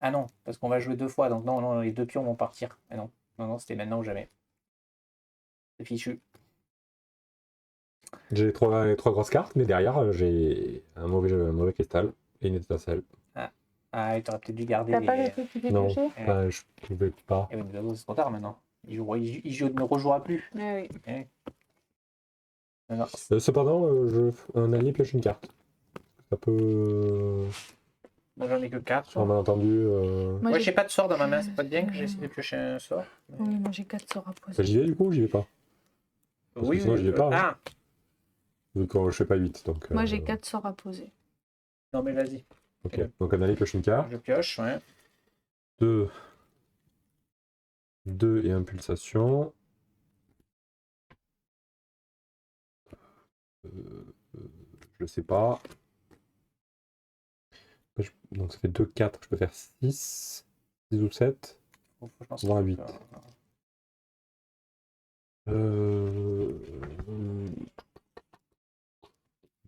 Ah non, parce qu'on va jouer 2 fois, donc non, non, les 2 pions vont partir. Ah non, non, non, c'était maintenant ou jamais. C'est fichu. J'ai les trois grosses cartes, mais derrière, j'ai un mauvais cristal et une étincelle. Ah, tu aurais peut-être dû garder T'as les... pas le truc qui fait Non, piocher? je pouvais pas. Eh oui, mais c'est trop tard maintenant. Il ne rejouera plus. Ah oui. Eh. Non, non. Cependant, un allié pioche une carte. Ça peut. Moi, j'en ai que 4. Sur un malentendu. Moi, Ouais, j'ai j'ai pas de sort dans ma main, c'est pas bien que j'essaie de piocher un sort. Mais... Oui, moi j'ai 4 sorts à poser. J'y vais du coup ou j'y vais pas? Parce que sinon, j'y vais pas. Hein. Ah, Vu que je fais pas 8. Donc, Moi j'ai 4 sorts à poser. non, mais vas-y. Ok, donc un allié pioche une carte. Je pioche, ouais. 2 et impulsation. Je sais pas. Donc ça fait 2, 4. Je peux faire 6 ou 7. Je pense Voire que- 8.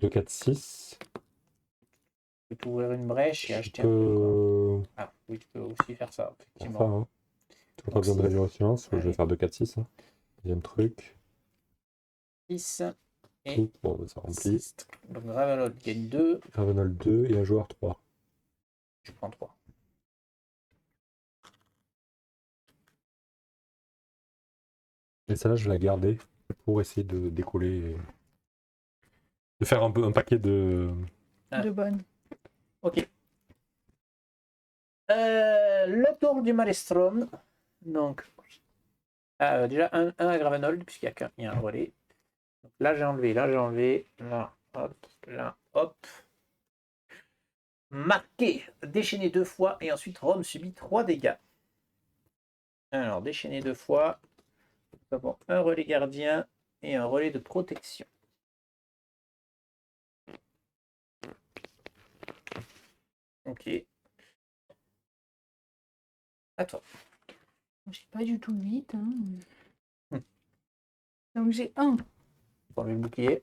2, 4, 6. Tu peux t'ouvrir une brèche et Je acheter un truc. Quoi. peux Ah, oui, tu peux aussi faire ça, faire effectivement. ça. Hein. Tu pas besoin de réduire silence. Je Allez. vais faire 2, 4, 6. Hein. Deuxième truc. 6 et Tout. Bon, bah, ça remplit. 6. Donc Ravenol gagne 2. Ravenol 2 et un joueur 3. Je prends 3. Et celle-là, je vais la garder pour essayer de décoller. De faire un peu un paquet de. Ah. De bonnes. Ok. Le tour du Maelstrom. Donc, déjà un à Gravenol, puisqu'il y a un relais. Donc, là, j'ai enlevé, là, hop. Marqué, déchaîné 2 fois, et ensuite Rome subit 3 dégâts. Alors, déchaîné 2 fois, nous avons un relais gardien et un relais de protection. Ok. À toi. J'ai pas du tout 8. Hein. Hmm. Donc j'ai 1. Pour le bouclier.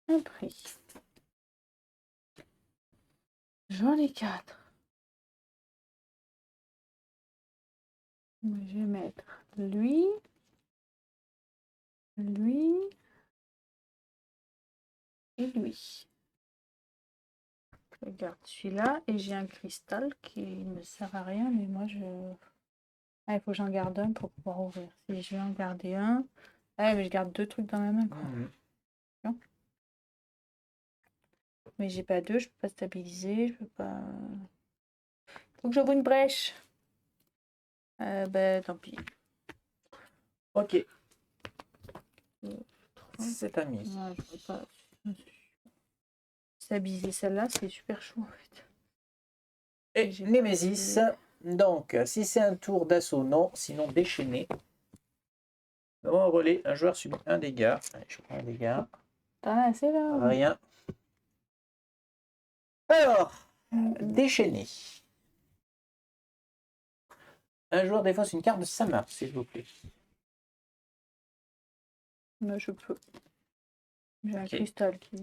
Un prix. J'en ai 4. Je vais mettre lui, lui et lui. Je garde celui-là et j'ai un cristal qui ne sert à rien, mais moi je... Ah, il faut que j'en garde un pour pouvoir ouvrir. Si je vais en garder un... Ah, mais je garde 2 trucs dans ma main, quoi. Non. Mais j'ai pas 2, je peux pas stabiliser, je peux pas... Faut que j'ouvre une brèche. Tant pis. Ok. C'est à mise. Ouais, je peux pas... Stabiliser celle-là, c'est super chaud en fait. Et J'ai Némésis. Donc, si c'est un tour d'assaut, non. Sinon, déchaîné. Nous avons un relais. Un joueur subit un dégât. Allez, je prends un dégât. T'en as assez là? Rien. Alors, Déchaîné. Un joueur défausse une carte de sa main, s'il vous plaît. Mais je peux. J'ai un Ok. cristal qui.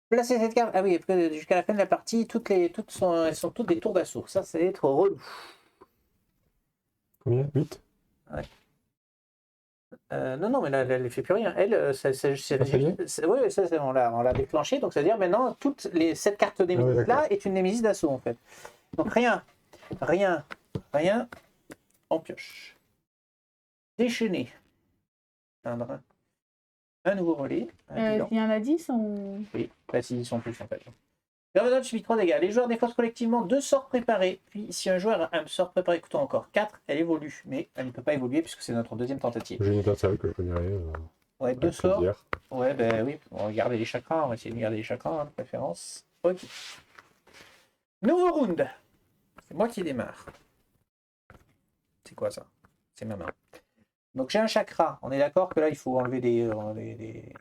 Placez cette carte. Ah oui, parce que jusqu'à la fin de la partie, elles sont toutes des tours d'assaut. Ça va être relou. Combien? 8? Non, mais là, elle ne fait plus rien. Elle, Ah, ça y est oui, ça, on l'a déclenché. Donc, c'est-à-dire maintenant, cette carte Némésis-là d'accord. est une Némésis d'assaut, en fait. Donc, rien, on pioche. Déchaîné. Un nouveau relais. Il y en a 10 on... Oui, bah, s'ils sont plus, en fait. Garvenol subit 3 dégâts. Les joueurs défaussent collectivement 2 sorts préparés. Puis, si un joueur a un sort préparé coûtant encore 4, elle évolue. Mais elle ne peut pas évoluer puisque c'est notre deuxième tentative. J'ai une étincelle que je connais. Ouais, 2 Avec sorts. plaisir. Ouais, ben oui, on va garder les chakras, on va essayer de garder les chakras, de préférence. Ok. Nouveau round. C'est moi qui démarre. C'est quoi ça? C'est ma main. Donc j'ai un chakra. On est d'accord que là, il faut enlever des... enlever des...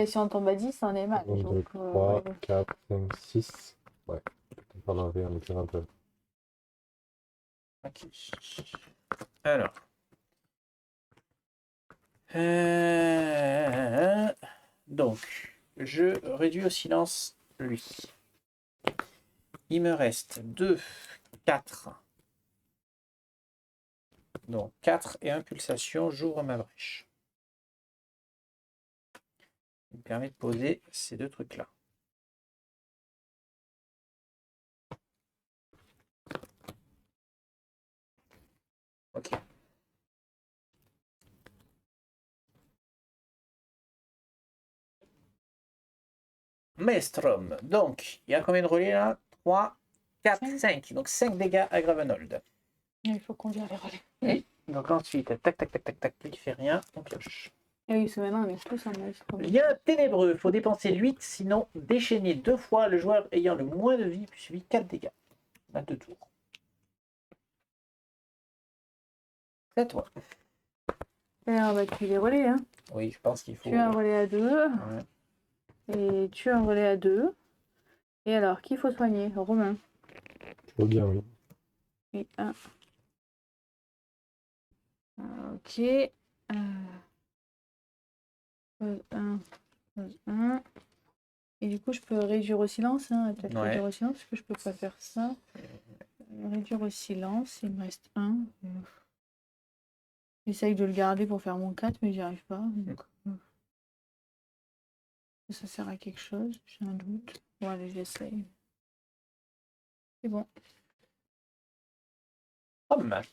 Si on tombe à 10, on est mal. 1, 2, Donc, 3, 4, 5, 6. Ouais, peut-être pas l'enlever en étirant un peu. Ok. Alors. Donc, je réduis au silence lui. Il me reste 2, 4. Donc 4 et 1 pulsation, j'ouvre ma brèche. Ça me permet de poser ces deux trucs-là. Ok. Maelstrom. Donc, il y a combien de relais là? 3, 4, 5. Donc 5 dégâts à Gravenold. il faut conduire les relais. Oui. Donc ensuite, tac, tac, tac, tac, tac, il fait rien, on pioche. Et oui, parce que maintenant on est tous en maelstrom. Lien ténébreux, il faut dépenser 8, sinon déchaîner 2 fois. Le joueur ayant le moins de vie subit 4 dégâts. 22 tours. C'est à toi. Et on va tuer les relais. Hein. Oui, je pense qu'il faut. Tu as un relais à 2. Ouais. Et tu as un relais à 2. Et alors, qui faut soigner? Romain. Je veux bien, oui. Et 1. Ok. 1. 1. Et du coup, je peux réduire au silence. Hein, peut-être Ouais. réduire au silence, parce que je peux pas faire ça. Réduire au silence, il me reste 1. J'essaye de le garder pour faire mon 4, mais j'y arrive pas. Donc, ça sert à quelque chose, j'ai un doute. Bon, allez, j'essaye. C'est bon. Pas mal.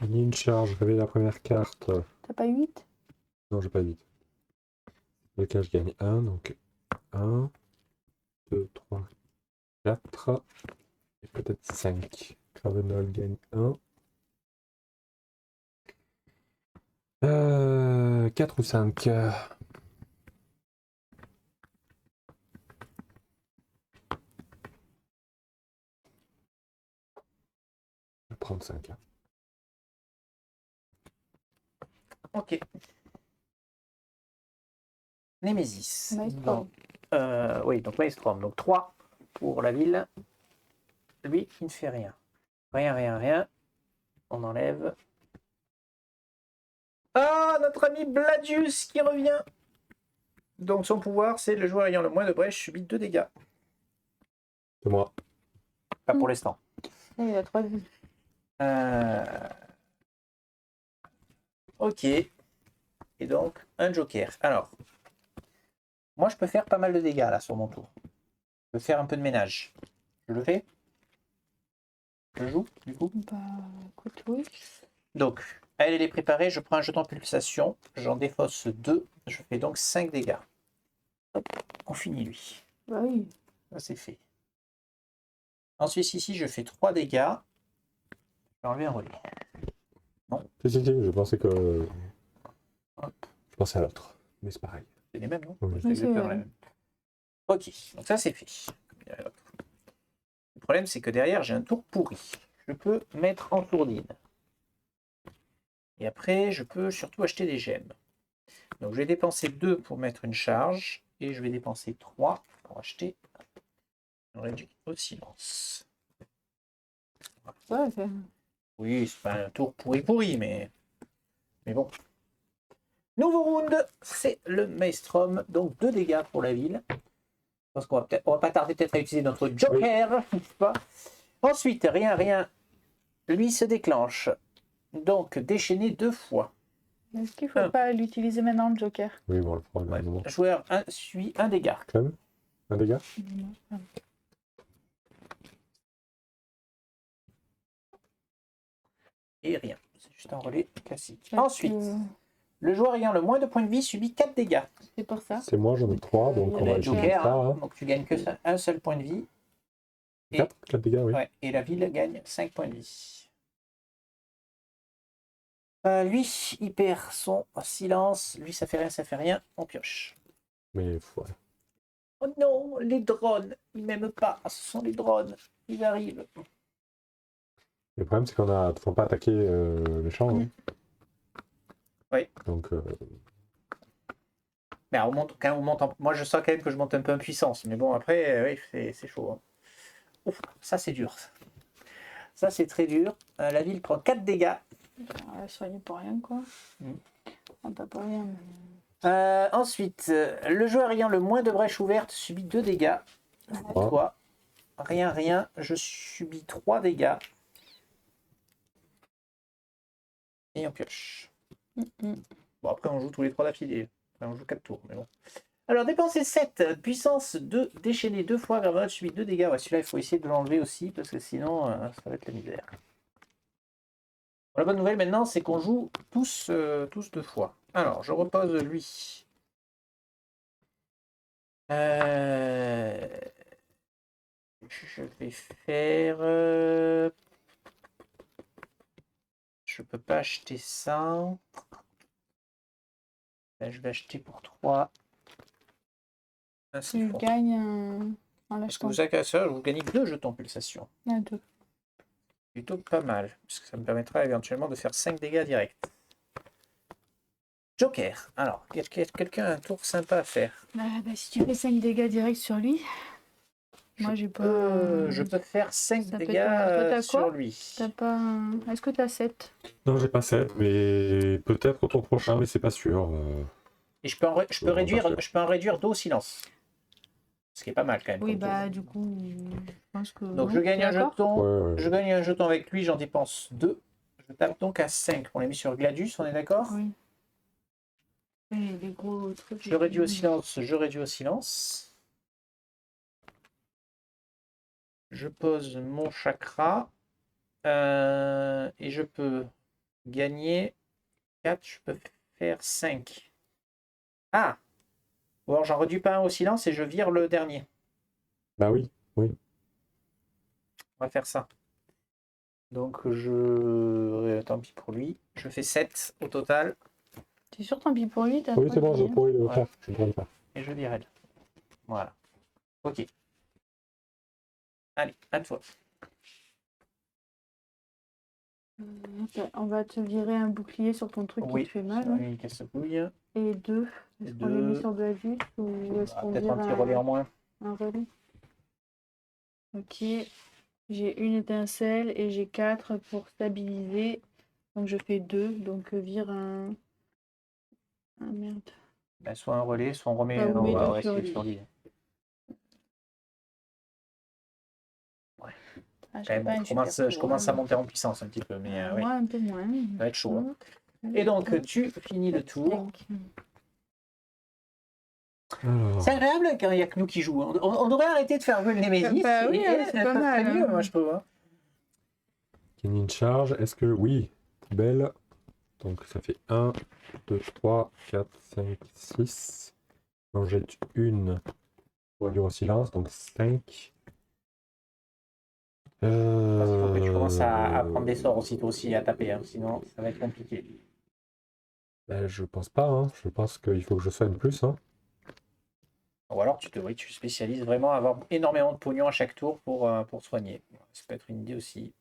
Il y a une charge, je réveille la première carte. T'as pas 8? Non, j'ai pas 8. Lequel je gagne 1, donc 1, 2, 3, 4, et peut-être 5. Gravenol gagne 1. 4 ou 5. Je vais prendre 5. Ok. Némésis. Maelstrom. Oui, donc Maelstrom. Donc 3 pour la ville. Lui, il ne fait rien. Rien. On enlève. Ah, notre ami Bladius qui revient. Donc son pouvoir, c'est le joueur ayant le moins de brèches subit 2 dégâts. C'est moi. Pas pour l'instant. Il a 3 vies. Ok. Et donc, un joker. Alors, moi, je peux faire pas mal de dégâts là sur mon tour. Je peux faire un peu de ménage. Je le fais? Je joue, du coup? Bah, écoute, oui. Donc, elle est préparée. Je prends un jeton de pulsation. J'en défausse 2. Je fais donc 5 dégâts. Hop, on finit lui. Bah oui. Ça, c'est fait. Ensuite, ici, je fais 3 dégâts. Je vais enlever un relais. Si, je pensais que. Hop. Je pensais à l'autre. Mais c'est pareil. C'est les mêmes, non? Oui. C'est exactement c'est les mêmes. Ok, donc ça c'est fait. Le problème c'est que derrière j'ai un tour pourri. Je peux mettre en sourdine. Et après, je peux surtout acheter des gemmes. Donc je vais dépenser 2 pour mettre une charge. Et je vais dépenser 3 pour acheter un réduit au silence. Ouais, Oui, c'est pas un tour pourri, mais bon. Nouveau round, c'est le Maelstrom. Donc 2 dégâts pour la ville. Parce qu'on va pas tarder peut-être à utiliser notre Joker, n'est-ce pas? Ensuite, rien. Lui se déclenche. Donc déchaîné 2 fois. est-ce qu'il faut pas l'utiliser maintenant, le Joker? Oui, bon, le fera Ouais. un moment. Joueur 1 suit un dégât. Quand même. Un dégât. Et rien. C'est juste un relais classique. Ensuite, le joueur ayant le moins de points de vie subit 4 dégâts. C'est pour ça. C'est moi, j'en ai 3, donc on va Le utiliser Joker, ça. hein, Hein. donc tu gagnes que un seul point de vie. Et, 4 dégâts, oui. ouais, et la ville gagne 5 points de vie. Lui, il perd son silence. Lui, ça fait rien. On pioche. Mais ouais. Oh non, les drones. Ils m'aiment pas. Ce sont les drones. Ils arrivent. Le problème, c'est qu'on a toujours pas attaqué les champs. Hein. Oui. Donc, Mais alors, moi, je sens quand même que je monte un peu en puissance. Mais bon, après, oui, c'est chaud. Hein. Ouf, ça, c'est dur. Ça, c'est très dur. La ville prend 4 dégâts. Soigner pour rien, quoi. Ah, pas rien. Ensuite, le joueur ayant le moins de brèches ouvertes subit 2 dégâts. Toi, rien. Je subis 3 dégâts. Et on pioche. Bon, après, on joue tous les 3 d'affilée. Enfin, on joue 4 tours, mais bon. Alors, dépenser 7, puissance 2, déchaîner 2 fois, Gravenol subit 2 dégâts. Ouais, celui-là, il faut essayer de l'enlever aussi, parce que sinon, ça va être la misère. Bon, la bonne nouvelle maintenant, c'est qu'on joue tous 2 fois. Alors, je repose lui. Je vais faire... Je peux pas acheter ça. Là, je vais acheter pour 3. Tu gagnes en Parce que l'achetant. vous avez ça, vous gagnez 2 jetons pulsation. Ah, 2. Plutôt pas mal, parce que ça me permettra éventuellement de faire 5 dégâts directs. Joker. Alors, quelqu'un a un tour sympa à faire. Si tu fais 5 dégâts directs sur lui, moi j'ai pas. Je peux faire 5 Ça peut être dégâts pas mal. Toi, t'as sur quoi lui. T'as pas. Est-ce que t'as 7? non, j'ai pas 7, mais peut-être au tour prochain, mais c'est pas sûr. Et je peux en réduire 2 au silence. Ce qui est pas mal quand même. Oui, comme bah tour. du coup, je pense que. Donc non, je gagne t'es un d'accord jeton. Ouais. Je gagne un jeton avec lui, j'en dépense 2. Je tape donc à 5. On l'a mis sur Gladius, on est d'accord? Oui. Oui, les gros trucs. Je réduis au silence. Je pose mon chakra. Et je peux gagner 4, je peux faire 5. Ah! Ou alors j'en réduis pas un au silence et je vire le dernier. Bah oui. On va faire ça. Donc tant pis pour lui. Je fais 7 au total. T'es sûr, tant pis pour lui? Oui, c'est bon, je pourrais le Ouais. faire. Je pourrais le faire. Et je vire elle. Voilà. Ok. Allez, à toi. On va te virer un bouclier sur ton truc qui te fait mal. Hein. Oui, casse-couille. Et 2. Est-ce qu'on les met sur de la vis ou est-ce qu'on Peut-être vire un petit relais en moins. un relais? Ok. J'ai une étincelle et j'ai 4 pour stabiliser. Donc je fais 2. Donc vire un. Ah merde. Ben, soit un relais, soit on remet. Ah, On oui, va donc rester sur lui. Ah, Quand même, je commence à monter en puissance un petit peu, mais oui, Moi, un peu moins. ça va être chaud. Hein. Et donc, tu finis le tour. Alors, C'est agréable quand il n'y a que nous qui jouons. On devrait arrêter de faire jouer le Némésis. Bah oui, et c'est ça pas serait mal. mieux, Hein. moi, je trouve. Hein. gagner une charge. Est-ce que. Oui, belle. Donc ça fait 1, 2, 3, 4, 5, 6. J'en jette une pour réduire au silence, donc 5. Parce qu'il faut que tu commences à prendre des sorts aussitôt aussi à taper, hein, sinon ça va être compliqué. Ben, je pense pas, hein. Je pense qu'il faut que je soigne plus. Hein. Ou alors tu spécialises vraiment à avoir énormément de pognon à chaque tour pour soigner. Ça peut être une idée aussi.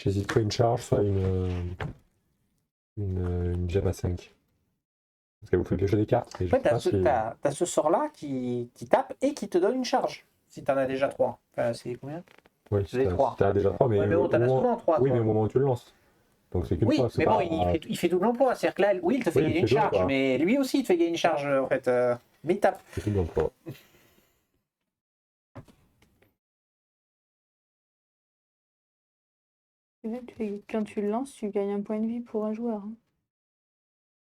J'hésite soit une charge, soit une gemme à 5. Parce qu'elle vous fait piocher des cartes. Et je Ouais, sais pas si... t'as ce sort-là qui tape et qui te donne une charge. Si t'en as déjà 3. Enfin, c'est combien? Oui, c'est les trois. si t'as déjà 3, mais, Ouais, mais bon, t'en as souvent 3. oui, mais au moment où tu le lances. Donc c'est qu'une Oui, fois. C'est mais pas... bon, il fait double emploi. C'est-à-dire que là, oui, il te fait Oui, il gagner une fait double, charge. quoi. Mais lui aussi, il te fait gagner une charge, en fait. Mais il tape. C'est tout l'emploi. Quand tu le lances, tu gagnes un point de vie pour un joueur.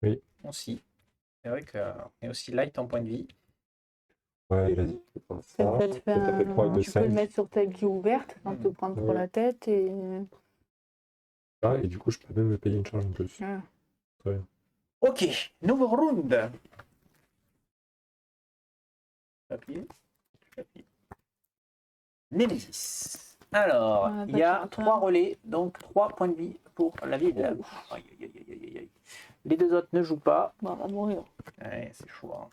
Hein. Aussi. C'est vrai qu'il est aussi light en point de vie. Ouais, vas-y. Tu peux prendre ça. Ça fait 3 et 2, Tu peux le 5. mettre sur table qui est ouverte, sans te prendre trop Ouais. la tête. Et... Ah, et du coup, je peux même me payer une charge en plus. Ah. Très bien. Ok, nouveau round. Papier. Nemesis. Alors, On a il pas y a de 3 relais, donc 3 points de vie pour la ville. Aïe, aïe, aïe, aïe, aïe. Les 2 autres ne jouent pas. Bon, on va mourir. Ouais, c'est chaud. Hein.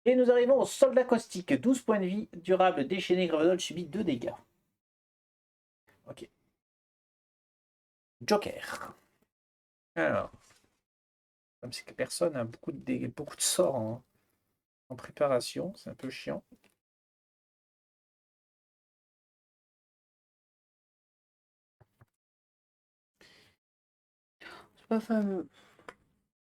Et nous arrivons au soldat caustique. 12 points de vie, durable, déchaîné, Gravenol subit 2 dégâts. Ok. Joker. Alors, comme c'est que personne a beaucoup de sorts en préparation, c'est un peu chiant. C'est pas fameux.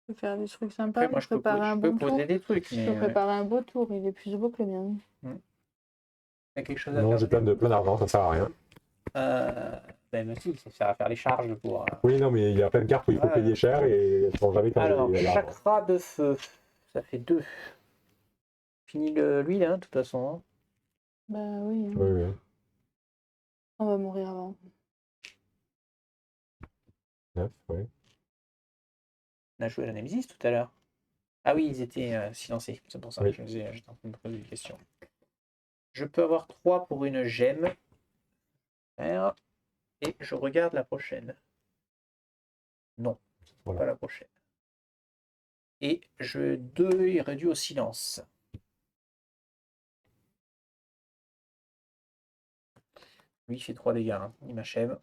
Je peux faire des trucs sympas. Après, moi, je peux poser des trucs, Je mais peux préparer un beau tour. Il est plus beau que le mien. il y a quelque chose à Non, faire. j'ai plein d'argent, ça sert à rien. Ben si, ça sert à faire les charges pour. Oui, non, mais il y a plein de cartes où il faut Ouais. payer cher et elles sont jamais quand Alors, il y a l'argent. chakra de feu, ça fait 2. Fini l'huile, hein, de toute façon. Hein. Bah oui. Hein. Oui, oui. On va mourir avant. 9, oui. On a joué à la Nemesis tout à l'heure. Ah oui, ils étaient silencés, c'est pour ça Oui. que j'étais en train de me poser des questions. Je peux avoir 3 pour une gemme. Et je regarde la prochaine. Non, Voilà. pas la prochaine. Et 2 est réduit au silence. Lui, il fait 3 dégâts. Hein. Il m'achève.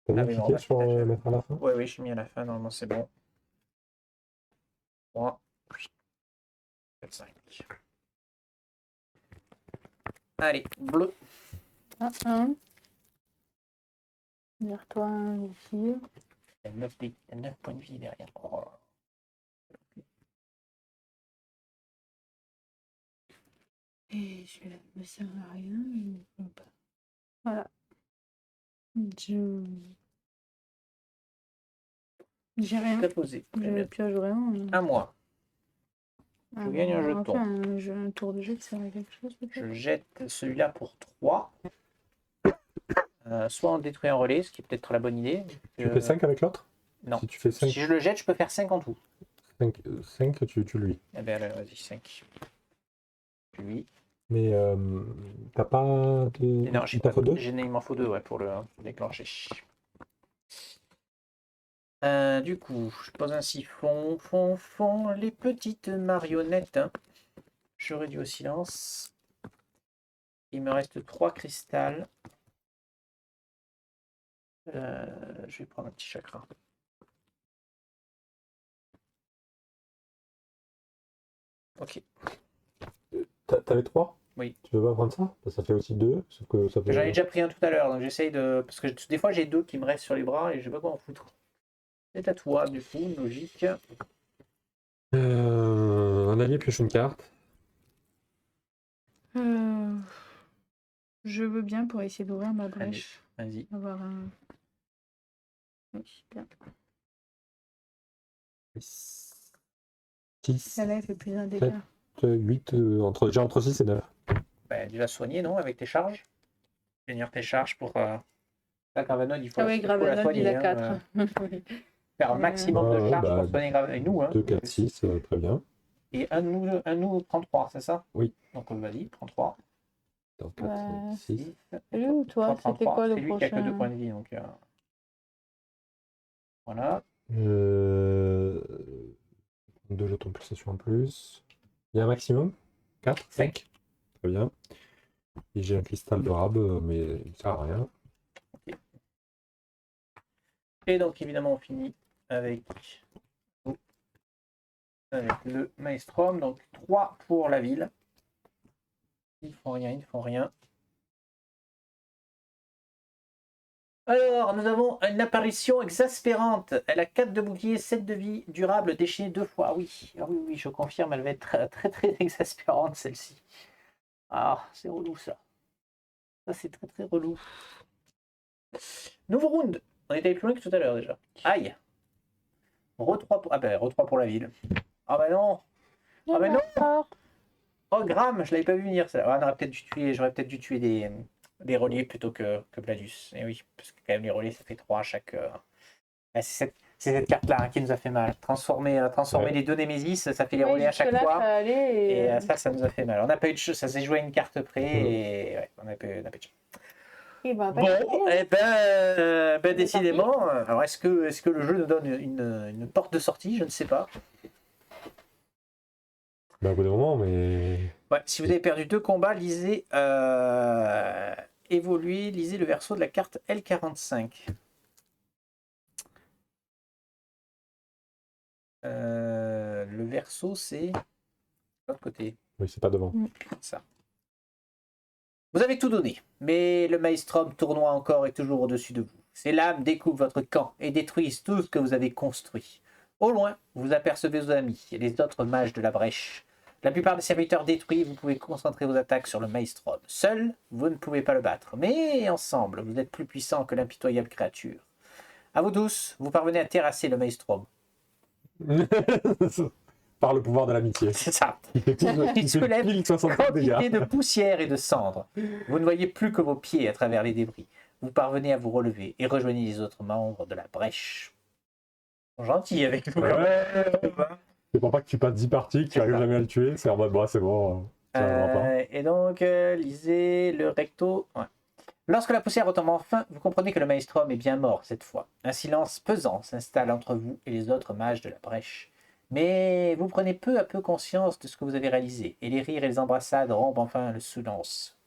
T'as bien oui, cliqué non, sur bah, mettre à la fin? Oui, je suis mis à la fin. Normalement, c'est bon. 3, 4, 5. Allez, bleu. Ah, un. Vers toi, un ici. Il y a 9 points de vie derrière. Oh là là. Et celui-là ne me sert à rien. Je ne peux pas. Voilà. J'ai rien. T'as posé. Je pioche vraiment. À moi. Ah, Je gagne un jeton. Enfin, un tour de jet, ça sert à quelque chose peut-être. Je jette celui-là pour 3. Soit on détruit un relais, ce qui est peut-être la bonne idée. Tu fais 5 avec l'autre? Non. Si tu fais 5, Si je le jette, je peux faire 5 en tout. 5 tu lui. Eh bien, vas-y, 5. Lui. Mais t'as pas de... Non, Il t'en faut 2? il m'en faut 2 ouais, pour le déclencher. Du coup, je pose un siphon, fond, les petites marionnettes. Hein. Je réduis au silence. Il me reste 3 cristals. Je vais prendre un petit chakra. Ok. T'avais 3? Oui. Tu veux pas prendre ça? Ça fait aussi 2, sauf que ça peut... J'en ai déjà pris un tout à l'heure, donc j'essaye de... Parce que des fois, j'ai 2 qui me restent sur les bras et je sais pas quoi en foutre. C'est à toi, du coup, logique. Un allié pioche une carte. Je veux bien pour essayer d'ouvrir ma brèche. Vas-y. Avoir un... Oui, bien. 6, Celle-là, elle fait plus un dégât. 8, entre 6 et 9. Bah, déjà soigner, non, avec tes charges. Finir tes charges pour... Là, Gravenol, il faut, Ah oui, il faut la Gravenol, soigner. il a hein, 4. faire un maximum de Ouais, charges bah, pour soigner Gravenol. Et nous, hein. 2, 4, 6, très bien. Et un de nous prend 3, c'est ça? Oui. Donc vas-y, prends 3. Donc 4, Ouais. 6. Lui ou toi, c'était quoi le C'est lui qui a que 2 prochain? points de vie, donc... Voilà. 2 jetons de pulsation en plus. Il y a un maximum? 4? 5? Très bien. Et j'ai un cristal d'orable, mais il ne sert à rien. Ok. Et donc évidemment on finit avec le Maelstrom, donc 3 pour la ville. Ils ne font rien, ils ne font rien. Alors, nous avons une apparition exaspérante. Elle a 4 de bouclier, 7 de vie, durable, déchaîné 2 fois. Oui, ah oui, je confirme, elle va être très très exaspérante celle-ci. Ah, c'est relou ça. Ça c'est très très relou. Nouveau round. On était plus loin que tout à l'heure déjà. Aïe. Re 3 pour... Ah ben, Re 3 pour la ville. Ah ben non. Ah ben non. Oh, Gram, je l'avais pas vu venir ça. Ah, j'aurais peut-être dû tuer des relais plutôt que Bladus. Et oui, parce que quand même les relais ça fait 3 à chaque. C'est cette carte-là qui nous a fait mal. Transformer les deux Némésis, ça fait les relais à chaque fois. Et ça nous a fait mal. On n'a pas eu de chance, ça s'est joué à une carte près et ouais, on n'a pas eu de chance. Bon, et ben décidément, alors est-ce que le jeu nous donne une porte de sortie? Je ne sais pas. Bah, au bout d'un moment, mais. Ouais, si vous avez perdu 2 combats, lisez lisez le verso de la carte L45. Le verso, c'est de l'autre côté. Oui, c'est pas devant. Ça. Vous avez tout donné, mais le Maelstrom tournoie encore et toujours au-dessus de vous. Ses lames découpent votre camp et détruisent tout ce que vous avez construit. Au loin, vous apercevez vos amis et les autres mages de la brèche. La plupart des serviteurs détruits, vous pouvez concentrer vos attaques sur le Maelstrom. Seul, vous ne pouvez pas le battre, mais ensemble, vous êtes plus puissant que l'impitoyable créature. À vous tous, vous parvenez à terrasser le Maelstrom. Par le pouvoir de l'amitié. C'est ça. Il soulève 1060 dégâts. quantité de poussière et de cendres. Vous ne voyez plus que vos pieds à travers les débris. Vous parvenez à vous relever et rejoignez les autres membres de la brèche. Ils sont gentils avec nous. Ouais. C'est pour pas que tu passes 10 parties, que tu n'arrives jamais à le tuer. C'est en mode, bah, c'est bon. Ça arrivera pas. Et donc, lisez le recto. Ouais. Lorsque la poussière retombe enfin, vous comprenez que le Maelstrom est bien mort cette fois. Un silence pesant s'installe entre vous et les autres mages de la brèche. Mais vous prenez peu à peu conscience de ce que vous avez réalisé, et les rires et les embrassades rompent enfin le silence.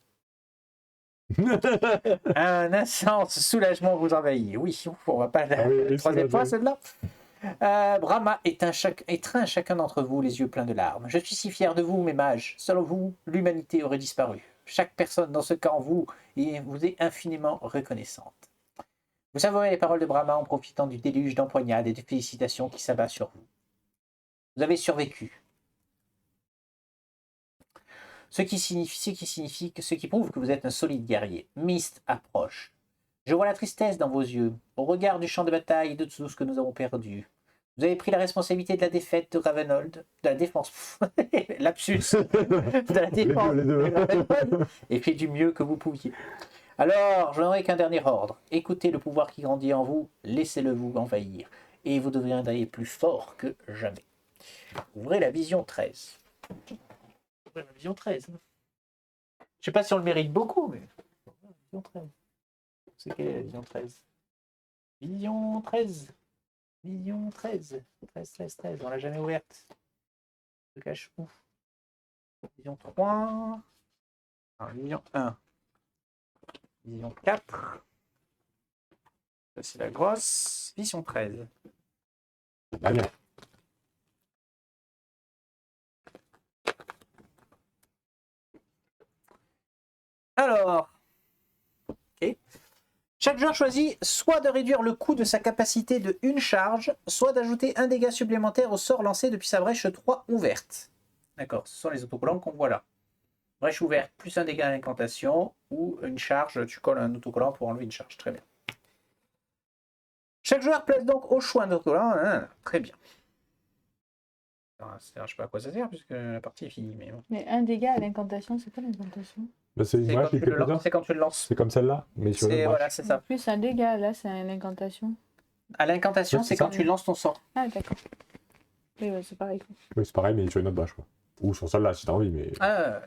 Un intense soulagement vous envahit. Oui, on va pas la troisième fois celle-là. Brahma étreint chacun d'entre vous les yeux pleins de larmes. Je suis si fier de vous, mes mages. Selon vous, l'humanité aurait disparu. Chaque personne dans ce camp vous est infiniment reconnaissante. Vous savourez les paroles de Brahma en profitant du déluge d'empoignades et de félicitations qui s'abat sur vous. Vous avez survécu. Ce qui prouve que vous êtes un solide guerrier. Mist approche. Je vois la tristesse dans vos yeux, au regard du champ de bataille et de tout ce que nous avons perdu. Vous avez pris la responsabilité de la défaite de Ravenold, de la défense, lapsus, de la défense de Ravenold, et fait du mieux que vous pouviez. Alors, je n'aurai qu'un dernier ordre. Écoutez le pouvoir qui grandit en vous, laissez-le vous envahir, et vous deviendrez plus fort que jamais. Ouvrez la vision 13. Ouvrez la vision 13. Je sais pas si on le mérite beaucoup, mais... Vision 13. C'est quelle est la vision 13? Vision 13. Vision 13. 13. On l'a jamais ouverte. Se cache où? Vision 3. Alors, vision 1. Vision 4. Ça, c'est la grosse. Vision 13. Ah bien. Alors, ok. Chaque joueur choisit soit de réduire le coût de sa capacité de une charge, soit d'ajouter un dégât supplémentaire au sort lancé depuis sa brèche 3 ouverte. D'accord, ce sont les autocollants qu'on voit là. Brèche ouverte plus un dégât à l'incantation, ou une charge, tu colles un autocollant pour enlever une charge. Très bien. Chaque joueur place donc au choix un autocollant. Très bien. Alors, je ne sais pas à quoi ça sert, puisque la partie est finie. Mais un dégât à l'incantation, c'est quoi l'incantation? Bah, c'est quand tu le lances. C'est comme celle-là, mais sur le voilà, c'est ça. En plus, un dégât, là, c'est une incantation. À l'incantation, c'est quand tu lances ton sort. Ah, d'accord. Oui, ouais, c'est pareil. Oui, c'est pareil, mais sur une autre bâche, quoi. Ou sur celle-là, si t'as envie, mais...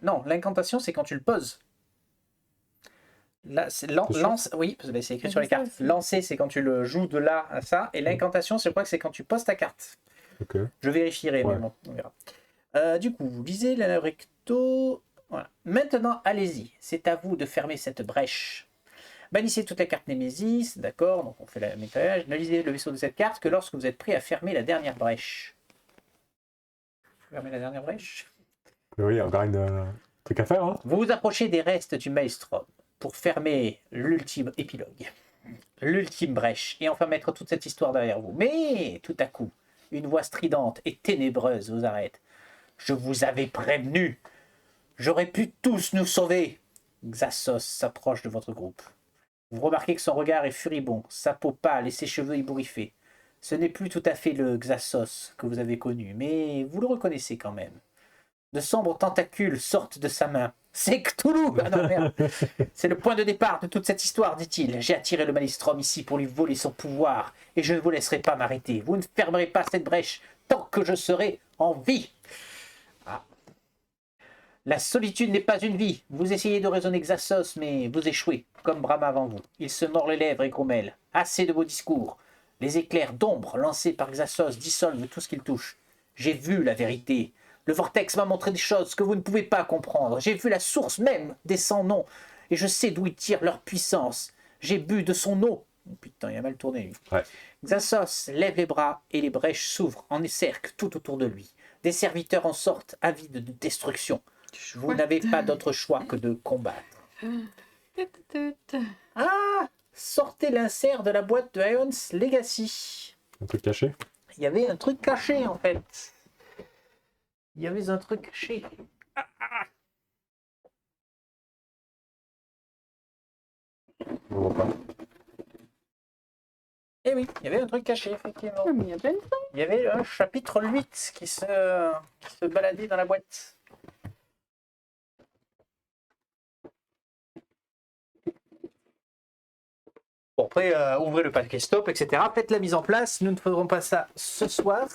Non, l'incantation, c'est quand tu le poses. Là, c'est lance. Oui, c'est écrit sur les cartes. Lancer, c'est quand tu le joues de là à ça. Et l'incantation, je crois que c'est quand tu poses ta carte. Ok. Je vérifierai, mais bon, on verra. Du coup, vous lisez la recto. Voilà. Maintenant, allez-y. C'est à vous de fermer cette brèche. Bannissez toute la carte Némésis, d'accord, donc on fait le nettoyage. N'utilisez le vaisseau de cette carte que lorsque vous êtes prêt à fermer la dernière brèche. Fermer la dernière brèche. Oui, il y a encore un truc à faire. Hein. Vous vous approchez des restes du Maelstrom pour fermer l'ultime épilogue, l'ultime brèche, et enfin mettre toute cette histoire derrière vous. Mais tout à coup, une voix stridente et ténébreuse vous arrête. Je vous avais prévenu. J'aurais pu tous nous sauver. Xasos s'approche de votre groupe. Vous remarquez que son regard est furibond, sa peau pâle et ses cheveux ébouriffés. Ce n'est plus tout à fait le Xasos que vous avez connu, mais vous le reconnaissez quand même. De sombres tentacules sortent de sa main. C'est Cthulhu! Ah non, merde. C'est le point de départ de toute cette histoire, dit-il. J'ai attiré le Maelstrom ici pour lui voler son pouvoir, et je ne vous laisserai pas m'arrêter. Vous ne fermerez pas cette brèche tant que je serai en vie. Ah. La solitude n'est pas une vie. Vous essayez de raisonner Xasos, mais vous échouez, comme Brahma avant vous. Il se mord les lèvres et grommelle. Assez de beaux discours. Les éclairs d'ombre lancés par Xasos dissolvent tout ce qu'il touche. J'ai vu la vérité. Le vortex m'a montré des choses que vous ne pouvez pas comprendre. J'ai vu la source même des sans-noms, et je sais d'où ils tirent leur puissance. J'ai bu de son eau. Oh, putain, il a mal tourné, lui. Ouais. Xasos lève les bras, et les brèches s'ouvrent en cercle tout autour de lui. Des serviteurs en sortent, avides de destruction. Vous n'avez pas d'autre choix que de combattre. Ah! Sortez l'insert de la boîte de Aeon's Legacy. Un truc caché. Il y avait un truc caché, en fait. Il y avait un truc caché. On voit pas. Eh oui, il y avait un truc caché, effectivement. Ah, mais il y a plein de temps. Il y avait un chapitre 8 qui se baladait dans la boîte. Bon, après, ouvrez le paquet stop, etc. Faites la mise en place. Nous ne ferons pas ça ce soir.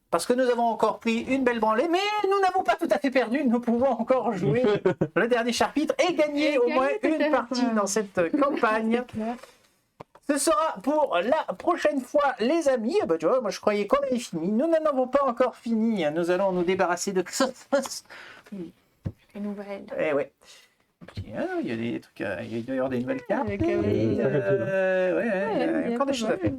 Parce que nous avons encore pris une belle branlée, mais nous n'avons pas tout à fait perdu. Nous pouvons encore jouer le dernier chapitre et gagner au moins une partie dans cette campagne. Ce sera pour la prochaine fois, les amis. Ah bah, tu vois, moi je croyais qu'on avait fini. Nous n'en avons pas encore fini. Nous allons nous débarrasser de Les nouvelles. Eh ouais. Tiens, il y a des trucs, il doit y avoir des nouvelles cartes. Avec, Et, il y a encore des choses à faire.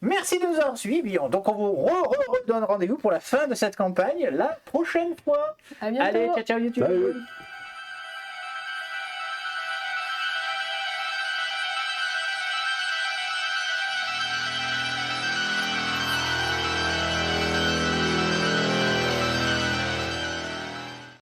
Merci de nous avoir suivis. Donc on vous redonne rendez-vous pour la fin de cette campagne la prochaine fois. À bientôt. Allez, ciao ciao YouTube. Salut.